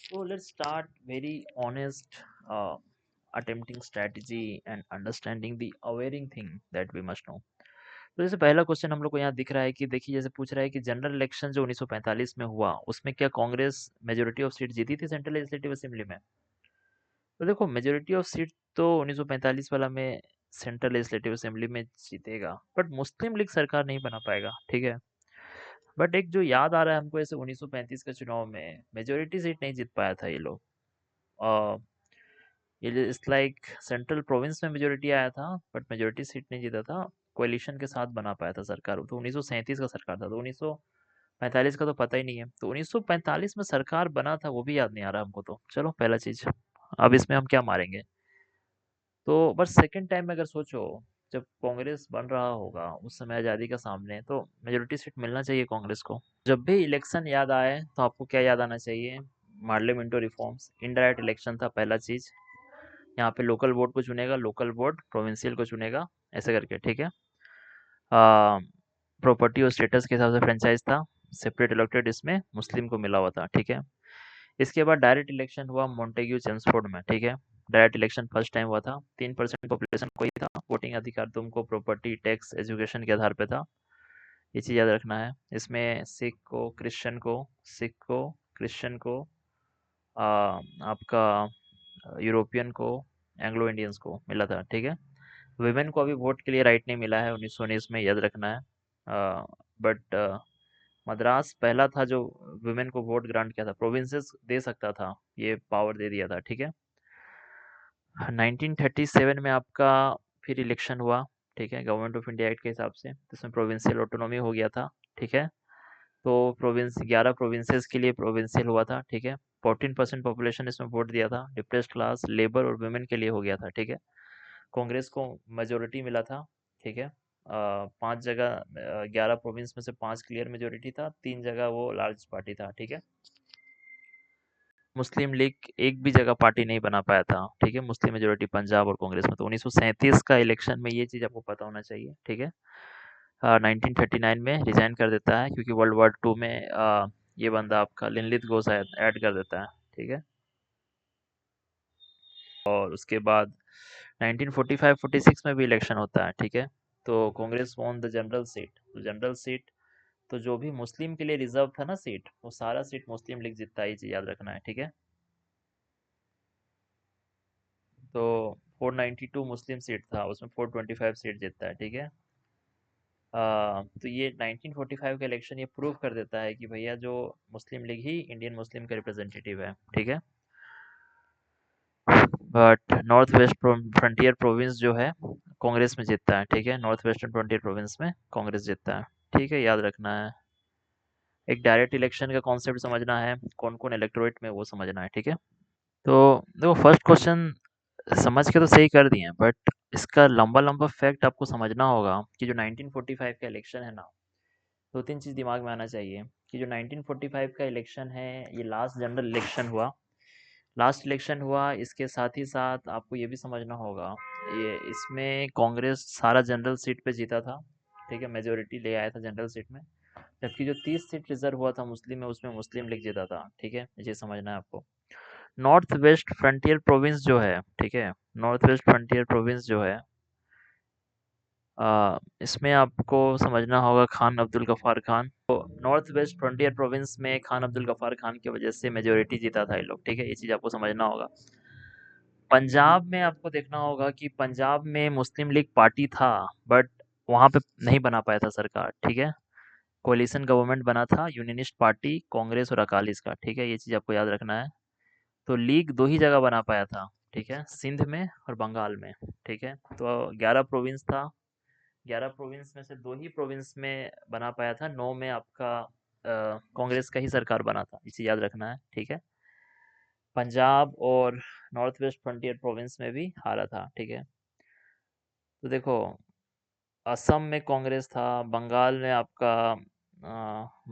So let's start very honest attempting strategy and understanding the awareing thing that we must know. तो जैसे पहला question हम लोग को यहाँ दिख रहा है कि देखिए जैसे पूछ रहा है कि जनरल इलेक्शन जो 1945 में हुआ उसमें क्या कांग्रेस मेजोरिटी ऑफ सीट जीती थी सेंट्रल लेजिस्लेटिव असेंबली में। तो देखो मेजोरिटी ऑफ सीट तो 1945 वाला में सेंट्रल लेजिस्लेटिव असेंबली में जीतेगा बट मुस्लिम लीग सरकार नहीं बना पाएगा, ठीक है। बट एक जो याद आ रहा है हमको, ऐसे 1935 के चुनाव में मेजोरिटी सीट नहीं जीत पाया था ये लोग। ये इट्स लाइक सेंट्रल प्रोविंस में मेजोरिटी आया था बट मेजोरिटी सीट नहीं जीता था। कोalition के साथ बना पाया था सरकार, तो 1937 का सरकार था, तो 1945 का तो पता ही नहीं है। तो 1945 में सरकार बना था वो भी याद नहीं आ रहा हमको, तो चलो पहला चीज। अब इसमें हम क्या मारेंगे, तो बस सेकंड टाइम में अगर सोचो, जब कांग्रेस बन रहा होगा उस समय आज़ादी का सामने, तो मेजोरिटी सीट मिलना चाहिए कांग्रेस को। जब भी इलेक्शन याद आए तो आपको क्या याद आना चाहिए, पार्लियामेंटरी रिफॉर्म्स, इनडायरेक्ट इलेक्शन था पहला चीज। यहाँ पे लोकल बोर्ड को चुनेगा, लोकल बोर्ड प्रोविंशियल को चुनेगा, ऐसे करके, ठीक है। प्रॉपर्टी और स्टेटस के हिसाब से फ्रेंचाइज था, सेपरेट इलेक्टेड इसमें मुस्लिम को मिला हुआ था, ठीक है। इसके बाद डायरेक्ट इलेक्शन हुआ मॉन्टेग्यू चेम्सफोर्ड में, ठीक है। डायरेक्ट इलेक्शन फर्स्ट टाइम हुआ था, 3% पॉपुलेशन को ही था, वोटिंग अधिकार तुमको प्रॉपर्टी टैक्स एजुकेशन के आधार पे था। ये चीज़ याद रखना है। इसमें सिख को क्रिश्चियन को आपका यूरोपियन को, एंग्लो इंडियंस को मिला था, ठीक है। वुमेन को अभी वोट के लिए राइट नहीं मिला है 1919 में, याद रखना है। बट मद्रास पहला था जो वुमेन को वोट ग्रांट किया था, प्रोविंसेस दे सकता था, ये पावर दे दिया था, ठीक है। 1937 में आपका फिर इलेक्शन हुआ, ठीक है, गवर्नमेंट ऑफ इंडिया एक्ट के हिसाब से, जिसमें प्रोविंशियल ऑटोनॉमी हो गया था, ठीक है। तो प्रोविंस 11 प्रोविंसेस के लिए प्रोविंशियल हुआ था, ठीक है। 14% पॉपुलेशन इसमें वोट दिया था, डिप्रेस्ड क्लास, लेबर और वुमेन के लिए हो गया था, ठीक है। कांग्रेस को मेजोरिटी मिला था, ठीक है। 5 जगह, 11 प्रोविंस में से 5 क्लियर मेजोरिटी था, 3 जगह वो लार्ज पार्टी था, ठीक है। मुस्लिम लीग एक भी जगह पार्टी नहीं बना पाया था, ठीक है, मुस्लिम मेजोरिटी पंजाब और कांग्रेस में। तो 1937 का इलेक्शन में ये चीज़ आपको पता होना चाहिए, ठीक है। 1939 में रिजाइन कर देता है क्योंकि वर्ल्ड वॉर टू में ये बंदा आपका लिनलित गोस ऐड कर देता है, ठीक है। और उसके बाद 1945-46 में भी इलेक्शन होता है, ठीक है। तो Congress won the general seat, तो जनरल सीट तो जो भी मुस्लिम के लिए रिजर्व था ना सीट, वो सारा सीट मुस्लिम लीग जीतता है, ये चीज़ याद रखना है, ठीक है। तो 492 मुस्लिम सीट था, उसमें 425 सीट जीतता है, ठीक है। तो ये 1945 का इलेक्शन ये प्रूव कर देता है कि भैया जो मुस्लिम लीग ही इंडियन मुस्लिम का रिप्रेजेंटेटिव है, ठीक है। But north west frontier province जो है कांग्रेस में जीतता है, ठीक है। नॉर्थ वेस्टर्न फ्रंटियर प्रोविंस में कांग्रेस जीतता है, ठीक है, याद रखना है। एक डायरेक्ट इलेक्शन का कॉन्सेप्ट समझना है, कौन कौन इलेक्टोरेट में वो समझना है, ठीक है। तो देखो फर्स्ट क्वेश्चन समझ के तो सही कर दिए, बट इसका लंबा लंबा फैक्ट आपको समझना होगा कि जो 1945 का इलेक्शन है ना, दो तीन चीज़ दिमाग में आना चाहिए कि जो 1945 का इलेक्शन है ये लास्ट जनरल इलेक्शन हुआ। लास्ट इलेक्शन हुआ, इसके साथ ही साथ आपको ये भी समझना होगा, ये इसमें कांग्रेस सारा जनरल सीट पे जीता था, ठीक है, मेजोरिटी ले आया था जनरल सीट में। जबकि जो 30 सीट रिजर्व हुआ था मुस्लिम में, उसमें मुस्लिम लीग जीता था, ठीक है, ये समझना है आपको। नॉर्थ वेस्ट फ्रंटियर प्रोविंस जो है, ठीक है, नॉर्थ वेस्ट फ्रंटियर प्रोविंस जो है, इसमें आपको समझना होगा खान अब्दुल गफ्फार खान। तो नॉर्थ वेस्ट फ्रंटियर प्रोविंस में खान अब्दुल गफ्फार खान की वजह से मेजोरिटी जीता था ये लोग, ठीक है, ये चीज़ आपको समझना होगा। पंजाब में आपको देखना होगा कि पंजाब में मुस्लिम लीग पार्टी था, बट वहाँ पे नहीं बना पाया था सरकार, ठीक है। कोalition गवर्नमेंट बना था, यूनियनिस्ट पार्टी कांग्रेस और अकालीस का, ठीक है, ये चीज़ आपको याद रखना है। तो लीग 2 ही जगह बना पाया था, ठीक है, सिंध में और बंगाल में, ठीक है। तो 11 प्रोविंस था, 11 प्रोविंस में से 2 ही प्रोविंस में बना पाया था, 9 में आपका कांग्रेस का ही सरकार बना था, इसे याद रखना है, ठीक है। पंजाब और नॉर्थ वेस्ट फ्रंटियर प्रोविंस में भी हारा था, ठीक है। तो देखो असम में कांग्रेस था, बंगाल में आपका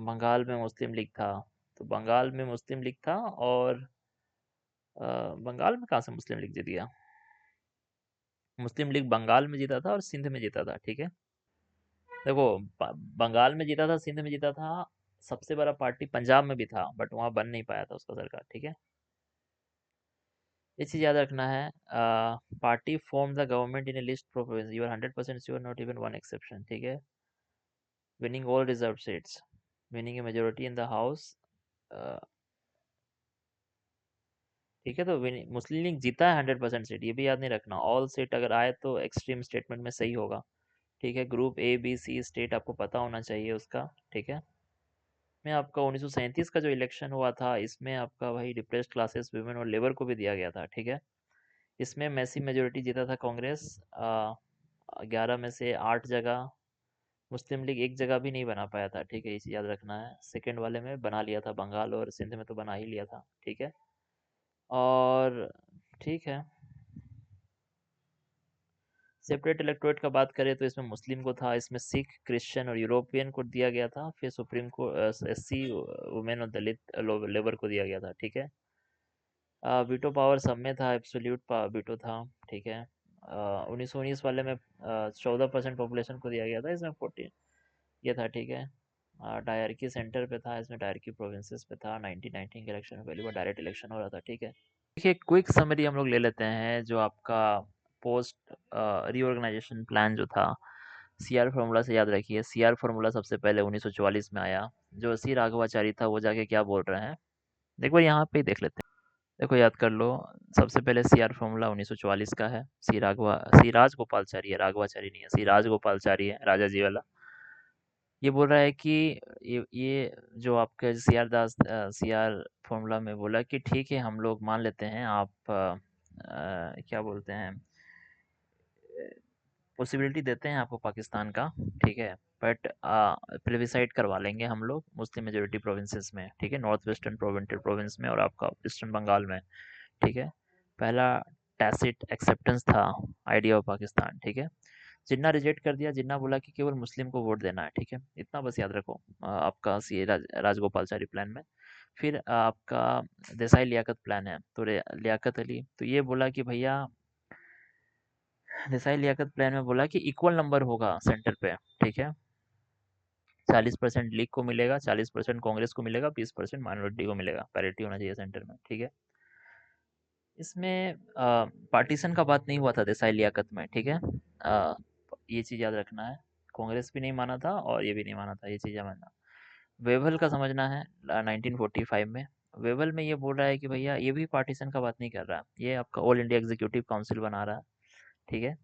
बंगाल में मुस्लिम लीग था। तो बंगाल में मुस्लिम लीग था और बंगाल में कहाँ से मुस्लिम लीग जीत गया, मुस्लिम लीग बंगाल में जीता था और सिंध में जीता था, ठीक है। देखो बंगाल में जीता था, सिंध में जीता था, सबसे बड़ा पार्टी पंजाब में भी था बट वहाँ बन नहीं पाया था उसका सरकार, ठीक है। ये चीज़ याद रखना है। Party form the government in a least province, you are 100% sure, not even one exception, ठीक है। Winning all reserve seats, winning a majority in the house, ठीक है। तो मुस्लिम लीग जीता है 100% सीट, ये भी याद नहीं रखना। ऑल सीट अगर आए तो एक्सट्रीम स्टेटमेंट में सही होगा, ठीक है। Group A B C state आपको पता होना चाहिए उसका, ठीक है। में आपका 1937 का जो इलेक्शन हुआ था, इसमें आपका भाई डिप्रेस्ड क्लासेस, वुमेन और लेबर को भी दिया गया था, ठीक है। इसमें मैसी मेजोरिटी जीता था कांग्रेस, 11 में से 8 जगह। मुस्लिम लीग एक जगह भी नहीं बना पाया था, ठीक है, इसे याद रखना है। सेकंड वाले में बना लिया था, बंगाल और सिंध में तो बना ही लिया था, ठीक है। और ठीक है, सेपरेट इलेक्टोरेट का बात करें तो इसमें मुस्लिम को था, इसमें सिख, क्रिश्चियन और यूरोपियन को दिया गया था। फिर सुप्रीम को एससी, वुमेन और दलित लेबर को दिया गया था, ठीक है। वीटो पावर सब में था, एब्सोल्यूट वीटो था, ठीक है। 1919 वाले में 14% पॉपुलेशन को दिया गया था, इसमें 14 ये था, ठीक है। डायरकी सेंटर पे था, इसमें डायरकी प्रोविंसेस पे था। 1919 के इलेक्शन में पहली बार डायरेक्ट इलेक्शन हो रहा था, ठीक है। देखिए, क्विक समरी हम लोग ले लेते हैं। जो आपका पोस्ट रीऑर्गेनाइजेशन प्लान जो था, सीआर फार्मूला से याद रखिए। सीआर फार्मूला सबसे पहले 1944 में आया। जो सी राघवाचारी था वो जाके क्या बोल रहे हैं, देखो यहाँ पे ही देख लेते हैं। देखो याद कर लो, सबसे पहले सीआर फार्मूला 1944 का है। सी राजगोपालचारी है, राघवाचारी नहीं है, सी राजगोपालचारी है, राजा जी वाला। ये बोल रहा है कि ये जो आपका सीआर फॉर्मूला में बोला कि ठीक है, हम लोग मान लेते हैं, आप क्या बोलते हैं, पॉसिबिलिटी देते हैं आपको पाकिस्तान का, ठीक है। बट प्लेबिसाइड करवा लेंगे हम लोग मुस्लिम मेजोरिटी प्रोविंसेस में, ठीक है, नॉर्थ वेस्टर्न प्रोविंस में और आपका ईस्टर्न बंगाल में, ठीक है। पहला टैसिट एक्सेप्टेंस था आइडिया ऑफ पाकिस्तान, ठीक है। जिन्ना रिजेक्ट कर दिया, जिन्ना बोला कि केवल मुस्लिम को वोट देना है, ठीक है। इतना बस याद रखो आपका राजगोपालचारी प्लान में। फिर आपका देसाई लियाकत प्लान है, तो लियाकत अली तो ये बोला कि भैया, देसाई लियाकत प्लान में बोला कि इक्वल नंबर होगा सेंटर पे, ठीक है। 40% लीग को मिलेगा, 40% कांग्रेस को मिलेगा, 20% माइनॉरिटी को मिलेगा, पैरिटी होना चाहिए सेंटर में, ठीक है। इसमें पार्टीशन का बात नहीं हुआ था देसाई लियाकत में, ठीक है। ये चीज़ याद रखना है। कांग्रेस भी नहीं माना था और ये भी नहीं माना था, ये चीज़ मानना। वेवल का समझना है, 1945 में। वेवल में ये बोल रहा है कि भैया, ये भी पार्टीशन का बात नहीं कर रहा, ये आपका ऑल इंडिया एग्जीक्यूटिव काउंसिल बना रहा है, ठीक है।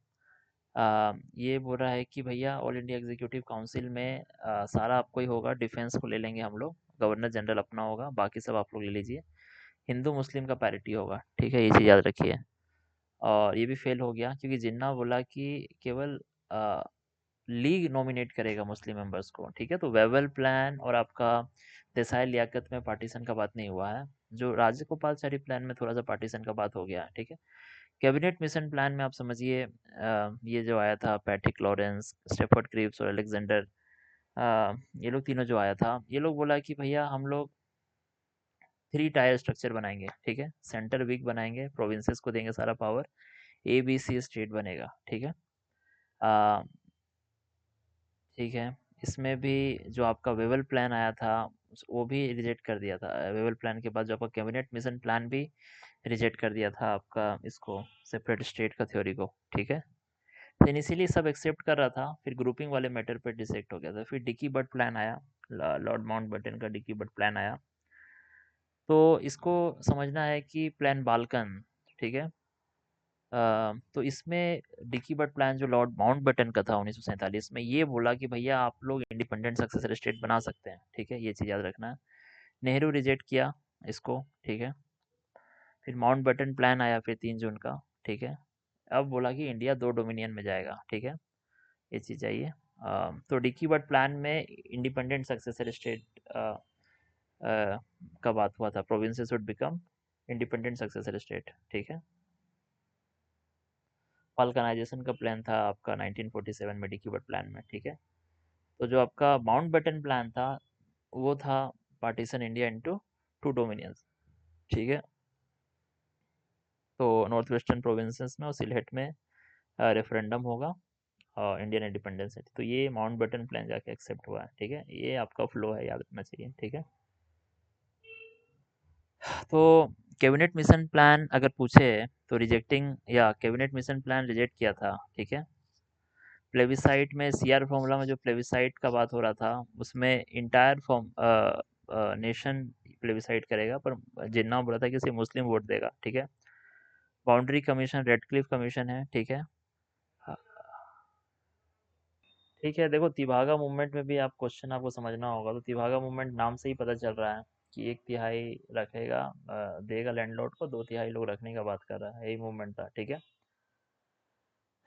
ये बोल रहा है कि भैया, ऑल इंडिया एग्जीक्यूटिव काउंसिल में सारा आपको ही होगा, डिफेंस को ले लेंगे हम लोग, गवर्नर जनरल अपना होगा, बाकी सब आप लोग ले लीजिए। हिंदू मुस्लिम का पैरिटी होगा, ठीक है, ये चीज़ याद रखिए। और ये भी फेल हो गया क्योंकि जिन्ना बोला कि केवल लीग नॉमिनेट करेगा मुस्लिम मेंबर्स को, ठीक है। तो वेवल प्लान और आपका देसाई लियाकत में पार्टीशन का बात नहीं हुआ है। जो राजगोपालचारी प्लान में थोड़ा सा पार्टीशन का बात हो गया है, ठीक है। कैबिनेट मिशन प्लान में आप समझिए, ये जो आया था पैट्रिक लॉरेंस, स्टेफर्ड क्रीव्स और अलेक्जेंडर, ये लोग तीनों जो आया था, ये लोग बोला कि भैया, हम लोग 3 टायर स्ट्रक्चर बनाएंगे, ठीक है। सेंटर वीक बनाएंगे, प्रोविंसेस को देंगे सारा पावर, ABC स्टेट बनेगा, ठीक है। अ, ठीक है। इसमें भी जो आपका वेवल प्लान आया था, वो भी रिजेक्ट कर दिया था। वेवल प्लान के बाद जो आपका कैबिनेट मिशन प्लान भी रिजेक्ट कर दिया था आपका, इसको सेपरेट स्टेट का थ्योरी को, ठीक है। तो इनिशियली सब एक्सेप्ट कर रहा था, फिर ग्रुपिंग वाले मैटर पे डिसेक्ट हो गया था। फिर डिकी बर्ड प्लान आया, लॉर्ड माउंटबेटन का डिकी बर्ड प्लान आया। तो इसको समझना है कि प्लान बाल्कन, ठीक है। तो इसमें डिकी बर्ड प्लान जो लॉर्ड माउंटबेटन का था 1947 में, ये बोला कि भैया, आप लोग इंडिपेंडेंट सक्सेसर स्टेट बना सकते हैं, ठीक है, ये चीज़ याद रखना है। नेहरू रिजेक्ट किया इसको, ठीक है। फिर माउंटबेटन प्लान आया फिर 3 जून का, ठीक है। अब बोला कि इंडिया 2 डोमिनियन में जाएगा, ठीक है, ये चीज़ चाहिए। तो डिकी बर्ड प्लान में इंडिपेंडेंट सक्सेसर स्टेट का बात हुआ था, provinces would become independent successor state, ठीक है। बाल्कनाइजेशन का प्लान था आपका 1947 में डिकी बर्ड प्लान में, ठीक है। तो जो आपका माउंटबेटन प्लान था, वो था पार्टीशन इंडिया इनटू 2 डोमिनियंस, ठीक है। तो नॉर्थ वेस्टर्न प्रोविंसेस में और सिलहट में रेफरेंडम होगा और इंडियन इंडिपेंडेंस है। तो ये माउंटबेटन प्लान जाके एक्सेप्ट हुआ है, ठीक है। ये आपका फ्लो है, याद रखना चाहिए, ठीक है। तो कैबिनेट मिशन प्लान अगर पूछे तो रिजेक्टिंग या कैबिनेट मिशन प्लान रिजेक्ट किया था, ठीक है। प्लेबिसाइट में सीआर फॉर्मूला में जो प्लेबिसाइट का बात हो रहा था उसमें इंटायर फॉर्म नेशन प्लेबिसाइट करेगा, पर जिन्ना बोला था कि सिर्फ मुस्लिम वोट देगा, ठीक है। बाउंड्री कमीशन रेडक्लिफ कमीशन है, ठीक है। हाँ, ठीक है, देखो तिभागा मूवमेंट में भी आप क्वेश्चन आपको समझना होगा, तो तिभागा मूवमेंट नाम से ही पता चल रहा है कि एक तिहाई रखेगा, देगा लैंडलॉर्ड को, दो तिहाई लोग रखने का बात कर रहा है, यही मूवमेंट था, ठीक है।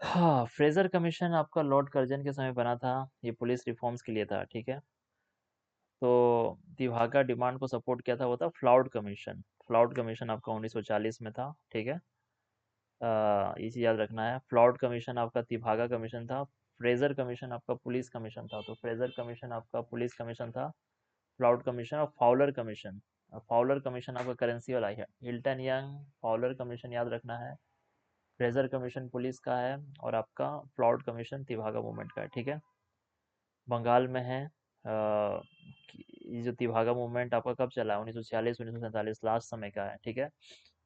हाँ, फ्रेजर कमीशन आपका लॉर्ड कर्जन के समय बना था, ये पुलिस रिफॉर्म्स के लिए था, ठीक है। तो तिभागा डिमांड को सपोर्ट किया था, वो था फ्लाउड कमीशन। फ्लाउड कमीशन आपका 1940 में था, ठीक है। ये चीज़ याद रखना है। फ्लाउड कमीशन आपका तिभागा कमीशन था। फ्रेजर कमीशन आपका पुलिस कमीशन था, तो फ्रेजर कमीशन आपका पुलिस कमीशन था। फ्लाउड कमीशन और फाउलर कमीशन, फाउलर कमीशन आपका करेंसी वाला है। हिल्टन यंग फाउलर कमीशन याद रखना है। फ्रेजर कमीशन पुलिस का है और आपका फ्लाउड कमीशन तिभागा मूवमेंट का है, ठीक है। बंगाल में है ये जो तिभागा मूवमेंट आपका कब चला, 1946 1947 लास्ट समय का है, ठीक है।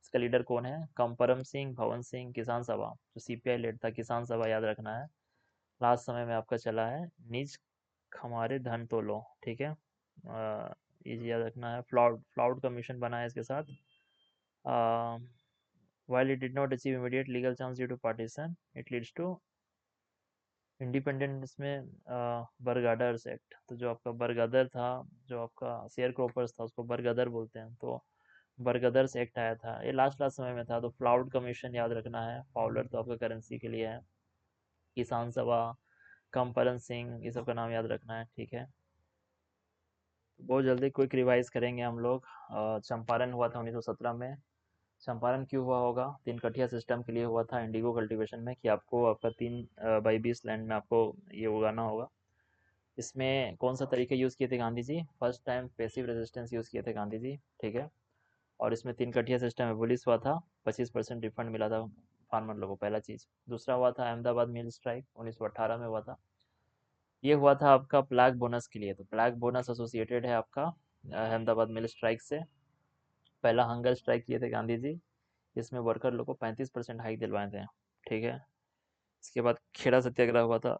इसका लीडर कौन है, कंपरम सिंह, भवन सिंह, किसान सभा, जो सीपीआई लीड था, किसान सभा याद रखना है। लास्ट समय में आपका चला है निज हमारे धन तोलो, ठीक है। ये चीज़ याद रखना है। फ्लाउड फ्लाउड कमीशन बना है इसके साथ। while it did not achieve immediate legal chance due to partition, it leads to independence में बरगाडर्स एक्ट। तो जो आपका बरगदर था, जो आपका शेयर क्रॉपर्स था, उसको बरगदर बोलते हैं, तो बरगदर्स एक्ट आया था, ये लास्ट लास्ट समय में था। तो फ्लाउड कमीशन याद रखना है। फाउलर तो आपका करेंसी के लिए है। किसान सभा, कंपरन सिंह, ये सब का नाम याद रखना है, ठीक है। बहुत जल्दी क्विक रिवाइज करेंगे हम लोग। चंपारण हुआ था 1917 में। चंपारण क्यों हुआ होगा, तीन कठिया सिस्टम के लिए हुआ था इंडिगो कल्टीवेशन में, कि आपको आपका 3/20 लैंड में आपको ये उगाना होगा। इसमें कौन सा तरीके यूज़ किए थे Gandhi ji, first time passive resistance use किए थे गांधी जी, ठीक है। और इसमें तीन कठिया सिस्टम एबोलिश हुआ था, 25% रिफंड मिला था फार्मर लोगों को, पहला चीज़। दूसरा हुआ था अहमदाबाद मिल स्ट्राइक, 1918 में हुआ था। ये हुआ था आपका प्लाग बोनस के लिए, तो प्लाग बोनस एसोसिएटेड है आपका अहमदाबाद मिल स्ट्राइक से। पहला हंगर स्ट्राइक किए थे गांधी जी, इसमें वर्कर लोग को 35% हाइक दिलवाए थे, ठीक है। इसके बाद खेड़ा सत्याग्रह हुआ था।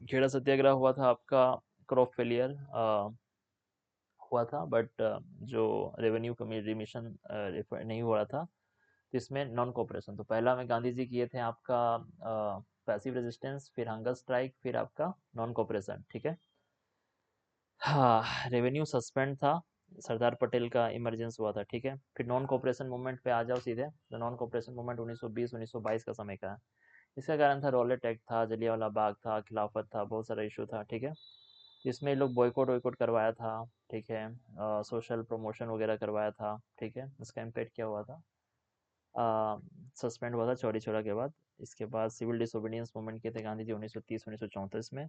खेड़ा सत्याग्रह हुआ था आपका क्रॉप फेलियर हुआ था, बट जो रेवेन्यू कमी रिमिशन नहीं हो रहा था, तो इसमें नॉन कोऑपरेशन। तो पहला में गांधी जी किए थे आपका पैसिव रेजिस्टेंस, फिर हंगर स्ट्राइक, फिर आपका नॉन कोऑपरेशन, ठीक है। हाँ, रेवेन्यू सस्पेंड था, सरदार पटेल का इमरजेंस हुआ था, ठीक है। फिर नॉन कोऑपरेशन मूवमेंट पे आ जाओ सीधे। तो नॉन कोऑपरेशन मूवमेंट 1920-1922 का समय का है। इसका कारण था रॉलेट एक्ट था, जलियांवाला बाग था, खिलाफत था, बहुत सारा इशू था, ठीक है। इसमें ये लोग बॉयकॉट वॉयकॉट करवाया था, ठीक है। सोशल प्रमोशन वगैरह करवाया था, ठीक है। इसका इम्पैक्ट क्या हुआ था, सस्पेंड हुआ था चौरी चौरा के बाद। इसके बाद सिविल डिसोबीडियंस मूवमेंट किए थे गांधी जी 1930-1934 में।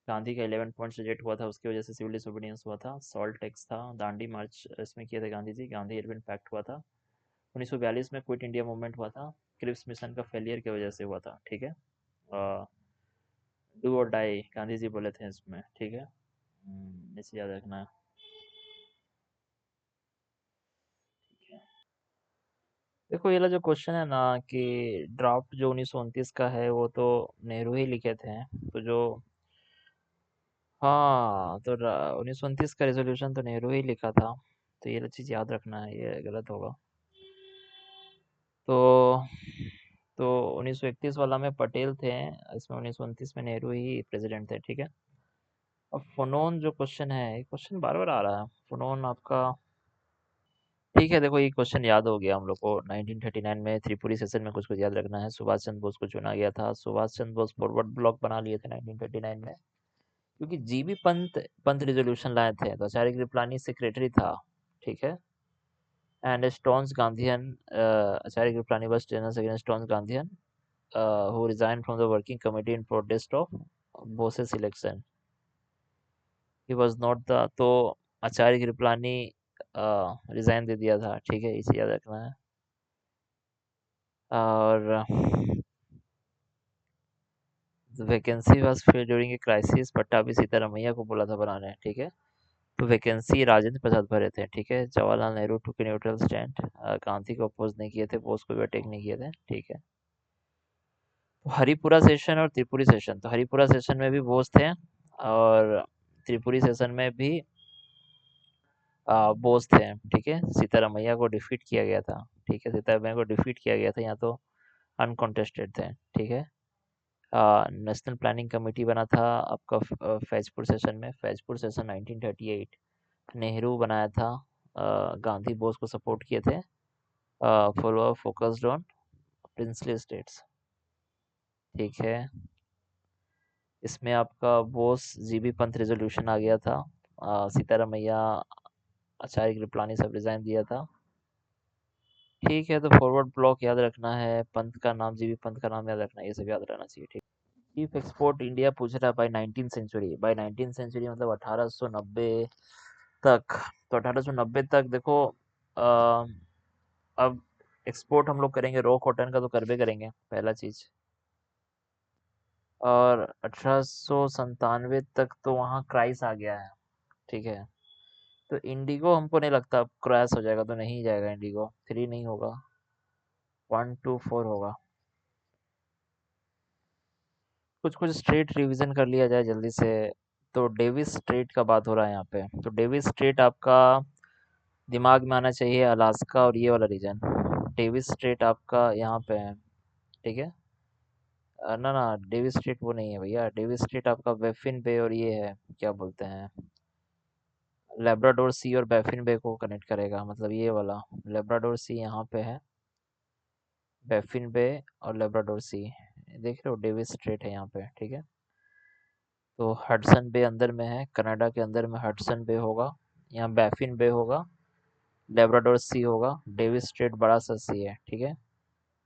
गांधी का 11 पॉइंट्स रिजेक्ट हुआ था, उसकी वजह से सिविल डिसोबीडियंस हुआ था। सॉल्ट टैक्स था, दांडी मार्च इसमें किए थे गांधी जी, गांधी इरविन पैक्ट हुआ था। 1942 में क्विट इंडिया मूवमेंट हुआ था, क्रिप्स मिशन का फेलियर की वजह से हुआ था, ठीक है। डू और डाई गांधी जी बोले थे इसमें, ठीक है। इसे याद रखना है। देखो ये वाला जो क्वेश्चन है ना, कि ड्राफ्ट जो 1929 का है वो तो नेहरू ही लिखे थे, तो जो हाँ, तो 1929 का रेजोल्यूशन तो नेहरू ही लिखा था, तो ये चीज़ याद रखना है, ये गलत होगा। तो 1931 वाला में पटेल थे, इसमें 1929 में नेहरू ही प्रेसिडेंट थे, ठीक है। अब फोनोन जो क्वेश्चन है, क्वेश्चन बार बार आ रहा है फोनोन आपका, ठीक है। देखो ये क्वेश्चन याद हो गया हम लोग को, 1939 में त्रिपुरी सेशन में कुछ कुछ याद रखना है। सुभाष चंद्र बोस को चुना गया था, सुभाष चंद्र बोस फॉरवर्ड ब्लॉक बना लिए थे 1939 में, क्योंकि जीबी पंत पंत रिजोल्यूशन लाए थे, तो आचार्य कृपलानी सेक्रेटरी था, ठीक है। And stones Gandhian, Acharya Kripalani was tenors against Stone's Gandhian, who resigned from the working committee in protest of Bose's election. He was not the, तो आचार्य कृपलानी रिजाइन दे दिया था, ठीक है, इसे याद रखना है। और vacancy was fill during a crisis, Pattabhi Sitaramayya को बोला था बनाने, ठीक है। तो वैकेंसी राजेंद्र प्रसाद भरे थे, ठीक है। जवाहरलाल नेहरू टू के न्यूट्रल स्टैंड, गांधी को अपोज नहीं किए थे, बोस को भी अटैक नहीं किए थे, ठीक है। तो हरिपुरा सेशन और त्रिपुरी सेशन, तो हरिपुरा सेशन में भी बोस थे और त्रिपुरी सेशन में भी बोस थे, ठीक है। सीतारामैया को डिफीट किया गया था, ठीक है। सीतारामैया को डिफीट किया गया था, यहाँ तो अनकॉन्टेस्टेड थे, ठीक है। नेशनल प्लानिंग कमेटी बना था आपका फैजपुर सेशन में, फैजपुर सेशन 1938 नेहरू बनाया था। गांधी बोस को सपोर्ट किए थे। Follow focused on princely states, ठीक है। इसमें आपका बोस जीबी पंत रेजोल्यूशन आ गया था। सीतारामैया आचार्य कृपलानी सब रिजाइन दिया था, ठीक है। तो फॉरवर्ड ब्लॉक याद रखना है, पंत का नाम, जीबी पंत का नाम याद रखना है, ये सब याद रहना चाहिए, ठीक। चीफ एक्सपोर्ट इंडिया पूछ रहा है bye 19th century, bye 19th century मतलब 1890 तक। तो 1890 तक देखो, अ, अब एक्सपोर्ट हम लोग करेंगे रॉ कॉटन का, तो करबे करेंगे पहला चीज। और 1897 तक तो वहाँ क्राइस आ गया है, ठीक है। तो इंडिगो हमको नहीं लगता क्रैश हो जाएगा, तो नहीं जाएगा इंडिगो, 3 नहीं होगा, 1 2 4 होगा। कुछ कुछ स्ट्रेट रिवीजन कर लिया जाए जल्दी से। तो डेविस स्ट्रेट का बात हो रहा है यहाँ पे, तो डेविस स्ट्रेट आपका दिमाग में आना चाहिए, अलास्का और ये वाला रीजन। डेविस स्ट्रेट आपका यहाँ पे है, ठीक है। ना ना, डेविस स्ट्रेट वो नहीं है भैया, डेविस स्ट्रेट आपका बेफिन बे और ये है, क्या बोलते हैं, लेब्राडोर सी और बैफिन बे को कनेक्ट करेगा, मतलब ये वाला लेब्राडोर सी यहाँ पे है, बैफिन बे और लेब्राडोर सी, देख रहे हो, डेविस स्ट्रेट है यहाँ पे, ठीक है। तो हडसन बे अंदर में है, कनाडा के अंदर में हडसन बे होगा, यहाँ बैफिन बे होगा, लेब्राडोर सी होगा, डेविस स्ट्रेट बड़ा सा सी है, ठीक है।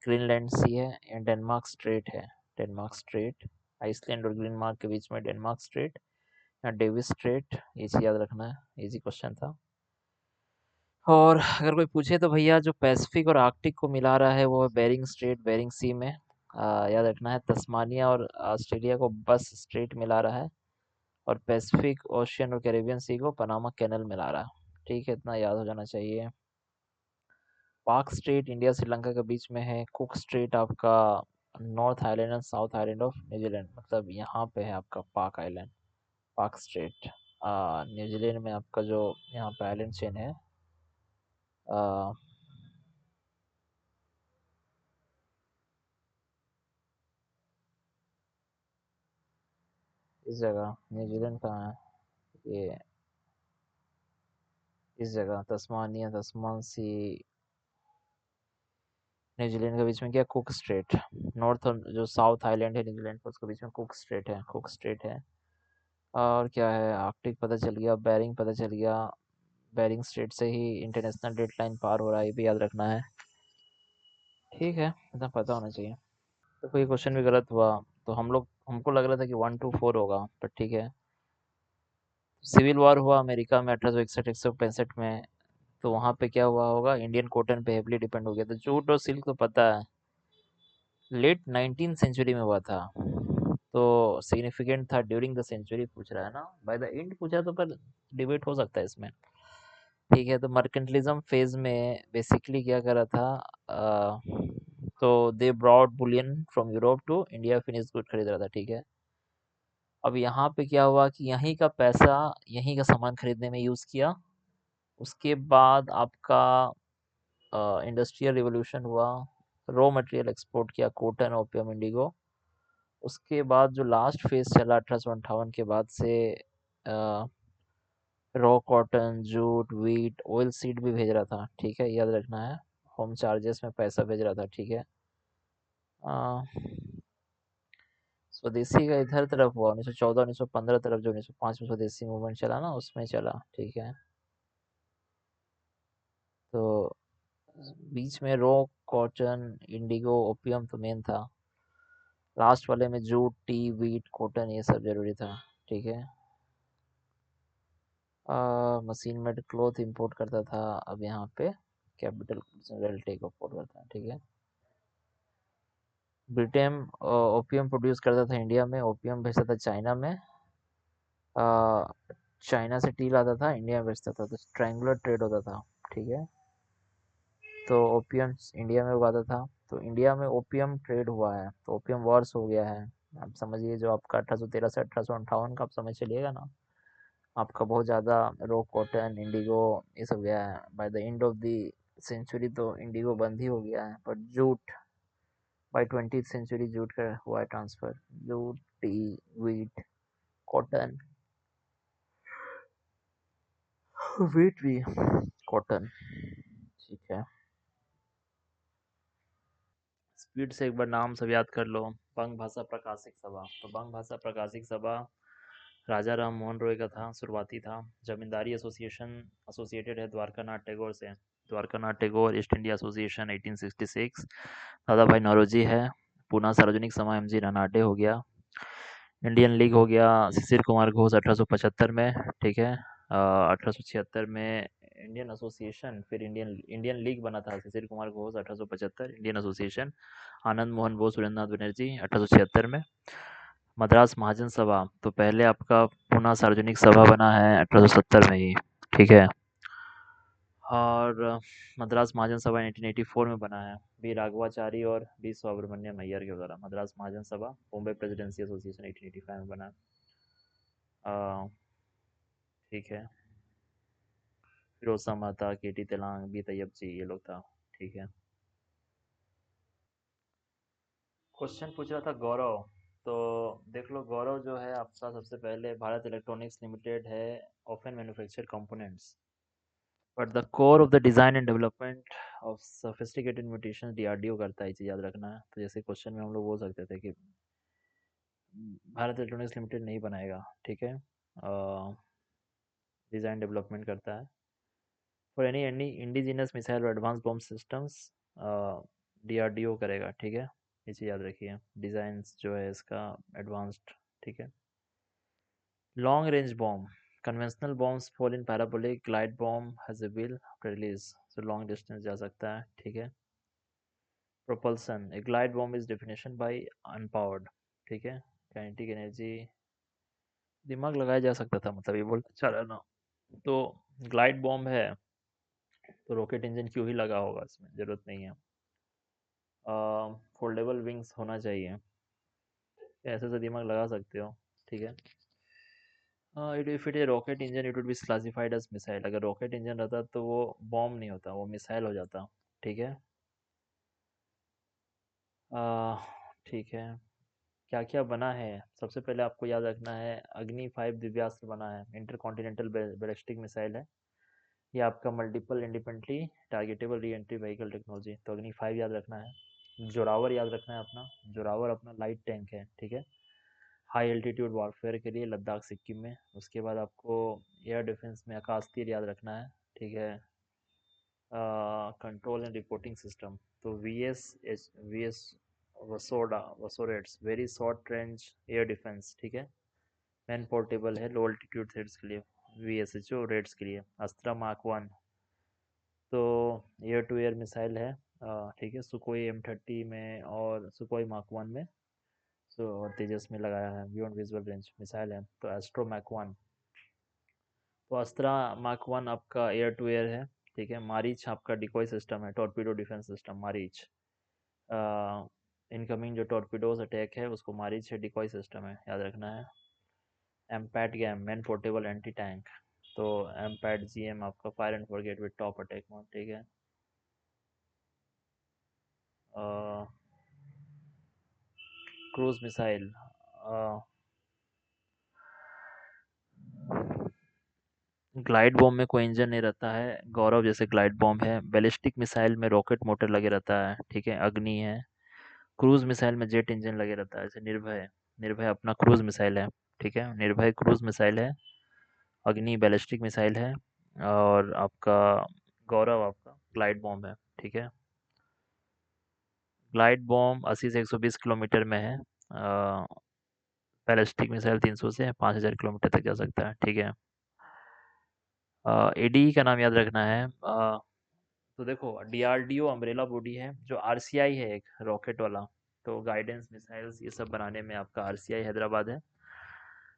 ग्रीनलैंड सी है, यहाँ डेनमार्क स्ट्रेट है, डेनमार्क स्ट्रेट, आइसलैंड और ग्रीनमार्क के बीच में डेनमार्क स्ट्रेट, यहाँ डेविस स्ट्रेट, ये चीज याद रखना है, इजी क्वेश्चन था। और अगर कोई पूछे तो भैया जो पैसिफिक और आर्कटिक को मिला रहा है वो है बेरिंग स्ट्रेट, बेरिंग सी में, याद रखना है। तस्मानिया और ऑस्ट्रेलिया को बस स्ट्रेट मिला रहा है, और पैसिफिक ओशियन और कैरेबियन सी को पनामा कैनल मिला रहा है, ठीक है। इतना याद हो जाना चाहिए। पाक स्ट्रेट इंडिया श्रीलंका के बीच में है, कुक स्ट्रेट आपका north island and south island of New Zealand, मतलब यहाँ पे है आपका पाक आइलैंड, पाक स्ट्रेट। न्यूजीलैंड में आपका जो यहाँ पे आइलैंड चेन है, आ, इस जगह न्यूजीलैंड कहाँ है, ये इस जगह तस्मानिया, तस्मान सी, न्यूजीलैंड के बीच में क्या, कुक स्ट्रेट। नॉर्थ और जो साउथ आइलैंड है न्यूजीलैंड का, उसके बीच में कुक स्ट्रेट है, कुक स्ट्रेट है। और क्या है, आर्कटिक पता चल गया, बेरिंग पता चल गया, बेरिंग स्ट्रेट से ही इंटरनेशनल डेट लाइन पार हो रहा है, ये भी याद रखना है, ठीक है। इतना पता होना चाहिए। तो कोई क्वेश्चन भी गलत हुआ तो हमको लग रहा था कि 1 2 4 होगा, पर ठीक है। सिविल वॉर हुआ अमेरिका में 1861 165 में, तो वहां पे क्या हुआ होगा, इंडियन कॉटन पे हेवली डिपेंड हो गया, तो जूट और सिल्क तो पता है, लेट 19th सेंचुरी में हुआ था, तो सिग्निफिकेंट था ड्यूरिंग द सेंचुरी पूछ रहा है ना, बाय द एंड पूछा तो पर डिबेट हो सकता है इसमें, ठीक है। तो मर्केंटलिज्म फेज में बेसिकली क्या करा था, तो they brought bullion from Europe to India, finish good खरीद रहा था, ठीक है। अब यहाँ पे क्या हुआ कि यहीं का पैसा यहीं का सामान खरीदने में यूज किया, उसके बाद आपका इंडस्ट्रियल रिवोल्यूशन हुआ, रॉ मटेरियल एक्सपोर्ट किया, कॉटन, ओपियम, इंडिगो। उसके बाद जो लास्ट फेज चला 1858 के बाद से, raw cotton, jute, wheat, oil seed भी भेज रहा था, ठीक है, याद रखना है। होम चार्जेस में पैसा भेज रहा था, ठीक है। अ, स्वदेशी का इधर तरफ हुआ 1914 1915 तरफ, जो 1905 में स्वदेशी मूवमेंट चला ना, उसमें चला, ठीक है। तो बीच में रॉ कॉटन, इंडिगो, ओपियम तो मेन था, लास्ट वाले में जूट, टी, वीट, कॉटन, ये सब जरूरी था, ठीक है। मशीन मेड क्लॉथ इंपोर्ट करता था, अब यहाँ पे कैपिटल रियल्टी को इंपोर्ट करता है, ठीक है। ब्रिटेन ओपियम प्रोड्यूस करता था इंडिया में, ओपियम भेजता था चाइना में। चाइना से टील आता था, इंडिया में बेचता था, तो ट्रायंगुलर ट्रेड होता था। ठीक है, तो ओपियम इंडिया में उगाता था, तो इंडिया में ओपियम ट्रेड हुआ है, तो ओपियम वॉर्स हो गया है। आप समझिए, जो आपका 1813 से 1858 का आप समझ चलिएगा ना, आपका बहुत ज़्यादा रो कॉटन इंडिगो ये सब गया है। By the end of the century तो इंडिगो बंद ही हो गया है, पर jute bye 20th century jute का हुआ है transfer. Jute, T, wheat, cotton, wheat भी, कॉटन। ठीक है, स्पीड से एक बार नाम सब याद कर लो। बंग भाषा प्रकाशिक सभा, तो बंग भाषा प्रकाशिक सभा राजा राम मोहन रॉय का था, शुरुआती था। जमींदारी एसोसिएशन एसोसिएटेड है द्वारका नाथ टैगोर से, Dwarka Nath Tagore east India association 1866। दादा भाई नौरोजी है। पूना सार्वजनिक सभा एम जी रनाडे हो गया। इंडियन लीग हो गया शिशिर कुमार घोष 1875 में। ठीक है, 1876 में इंडियन एसोसिएशन, फिर इंडियन इंडियन लीग बना था शिशिर कुमार घोष 1875, इंडियन एसोसिएशन आनंद मोहन बोस सुरेंद्र नाथ बनर्जी 1876 में। मद्रास महाजन सभा, तो पहले आपका पूना सार्वजनिक सभा बना है 1870 में ही। ठीक है, और मद्रास महाजन सभा 1984 में बना है, बी राघवाचारी और बी सुब्रमण्यम अय्यर के द्वारा। मद्रास महाजन सभा बॉम्बे प्रेसिडेंसी एसोसिएशन 1885 में बना। ठीक है, फिरोजा महता, के टी तेलांग, बी तैयब जी, ये लोग था। ठीक है, क्वेश्चन पूछ रहा था गौरव, तो देख लो, गौरव जो है आपका सबसे पहले भारत इलेक्ट्रॉनिक्स लिमिटेड है, often manufacture components, but the core of the design and development of sophisticated mutation DRDO करता है, ये चीज़ याद रखना है। तो जैसे क्वेश्चन में हम लोग बोल सकते थे कि भारत इलेक्ट्रॉनिक्स लिमिटेड नहीं बनाएगा। ठीक है, डिज़ाइन डेवलपमेंट करता है फॉर एनी इंडिजिनस मिसाइल और एडवांस बॉम्ब सिस्टम्स, डीआरडीओ करेगा। ठीक है, ये चीज़ याद रखिए, डिज़ाइन जो है इसका एडवांस्ड। ठीक है, long range bomb, conventional bombs fall in parabolic, glide bomb has a wheel release, so long distance जा सकता है। ठीक है, propulsion, A glide bomb is definition bye unpowered. ठीक है, काइनेटिक एनर्जी, दिमाग लगाया जा सकता था, मतलब ये बोलता चला ना। तो ग्लाइड बॉम्ब है, तो रॉकेट इंजन क्यों ही लगा होगा, इसमें ज़रूरत नहीं है। फोल्डेबल विंग्स होना चाहिए, ऐसे तो दिमाग लगा सकते हो। ठीक है, it if it a rocket engine it would be classified as missile, अगर रॉकेट इंजन रहता तो वो बॉम्ब नहीं होता, वो मिसाइल हो जाता। ठीक है, ठीक है, क्या क्या बना है, सबसे पहले आपको याद रखना है अग्नि 5 दिव्यास्त्र बना है, इंटर कॉन्टिनेंटल बैलिस्टिक मिसाइल है। ये आपका multiple independently targetable re entry vehicle technology, तो अग्नि 5 याद रखना है। जोरावर याद रखना है अपना, जोरावर अपना लाइट टैंक है। ठीक है, हाई एल्टीट्यूड वॉरफेयर के लिए लद्दाख सिक्किम में। उसके बाद आपको एयर डिफेंस में आकाश तीर याद रखना है। ठीक है, कंट्रोल एंड रिपोर्टिंग सिस्टम, तो V S VSHORAD, VSHORADS, very short range air defence. ठीक है, मैन पोर्टेबल है लो अल्टीट्यूड थ्रेड्स के लिए, V S H O rads के लिए। अस्त्रा मार्क 1, तो एयर टू एयर मिसाइल है। ठीक है, सुकोई M30 में और सुकोई मार्क 1 में, और तेजस में लगाया है, बियॉन्ड विजुअल रेंज मिसाइल है। तो एस्ट्रो मार्क 1, तो अस्त्रा मार्क 1 आपका एयर टू एयर है। ठीक है, मारीच आपका डिकॉय सिस्टम है, torpedo defence system Marich. Incoming जो टॉर्पीडोज अटैक है उसको मारीच है, डिकॉय सिस्टम है, याद रखना है। MPAT GM, man portable anti tank, तो एमपैट GM आपका fire and forget with top attack mode. ठीक है, क्रूज मिसाइल, ग्लाइड बॉम्ब में कोई इंजन नहीं रहता है, गौरव जैसे ग्लाइड बॉम्ब है। बैलिस्टिक मिसाइल में रॉकेट मोटर लगे रहता है। ठीक है, अग्नि है। क्रूज मिसाइल में जेट इंजन लगे रहता है, जैसे निर्भय, निर्भय अपना क्रूज मिसाइल है। ठीक है, निर्भय क्रूज मिसाइल है। अग्नि बैलिस्टिक मिसाइल है, और आपका गौरव आपका ग्लाइड बॉम्ब है। ठीक है, ग्लाइड बॉम्ब 80 से 120 किलोमीटर में है। बैलिस्टिक मिसाइल 300 से 5000 किलोमीटर तक जा सकता है। ठीक है, ADE का नाम याद रखना है। तो देखो, DRDO अम्ब्रेला बॉडी है, जो RCI है एक रॉकेट वाला, तो गाइडेंस मिसाइल्स ये सब बनाने में आपका RCI हैदराबाद है।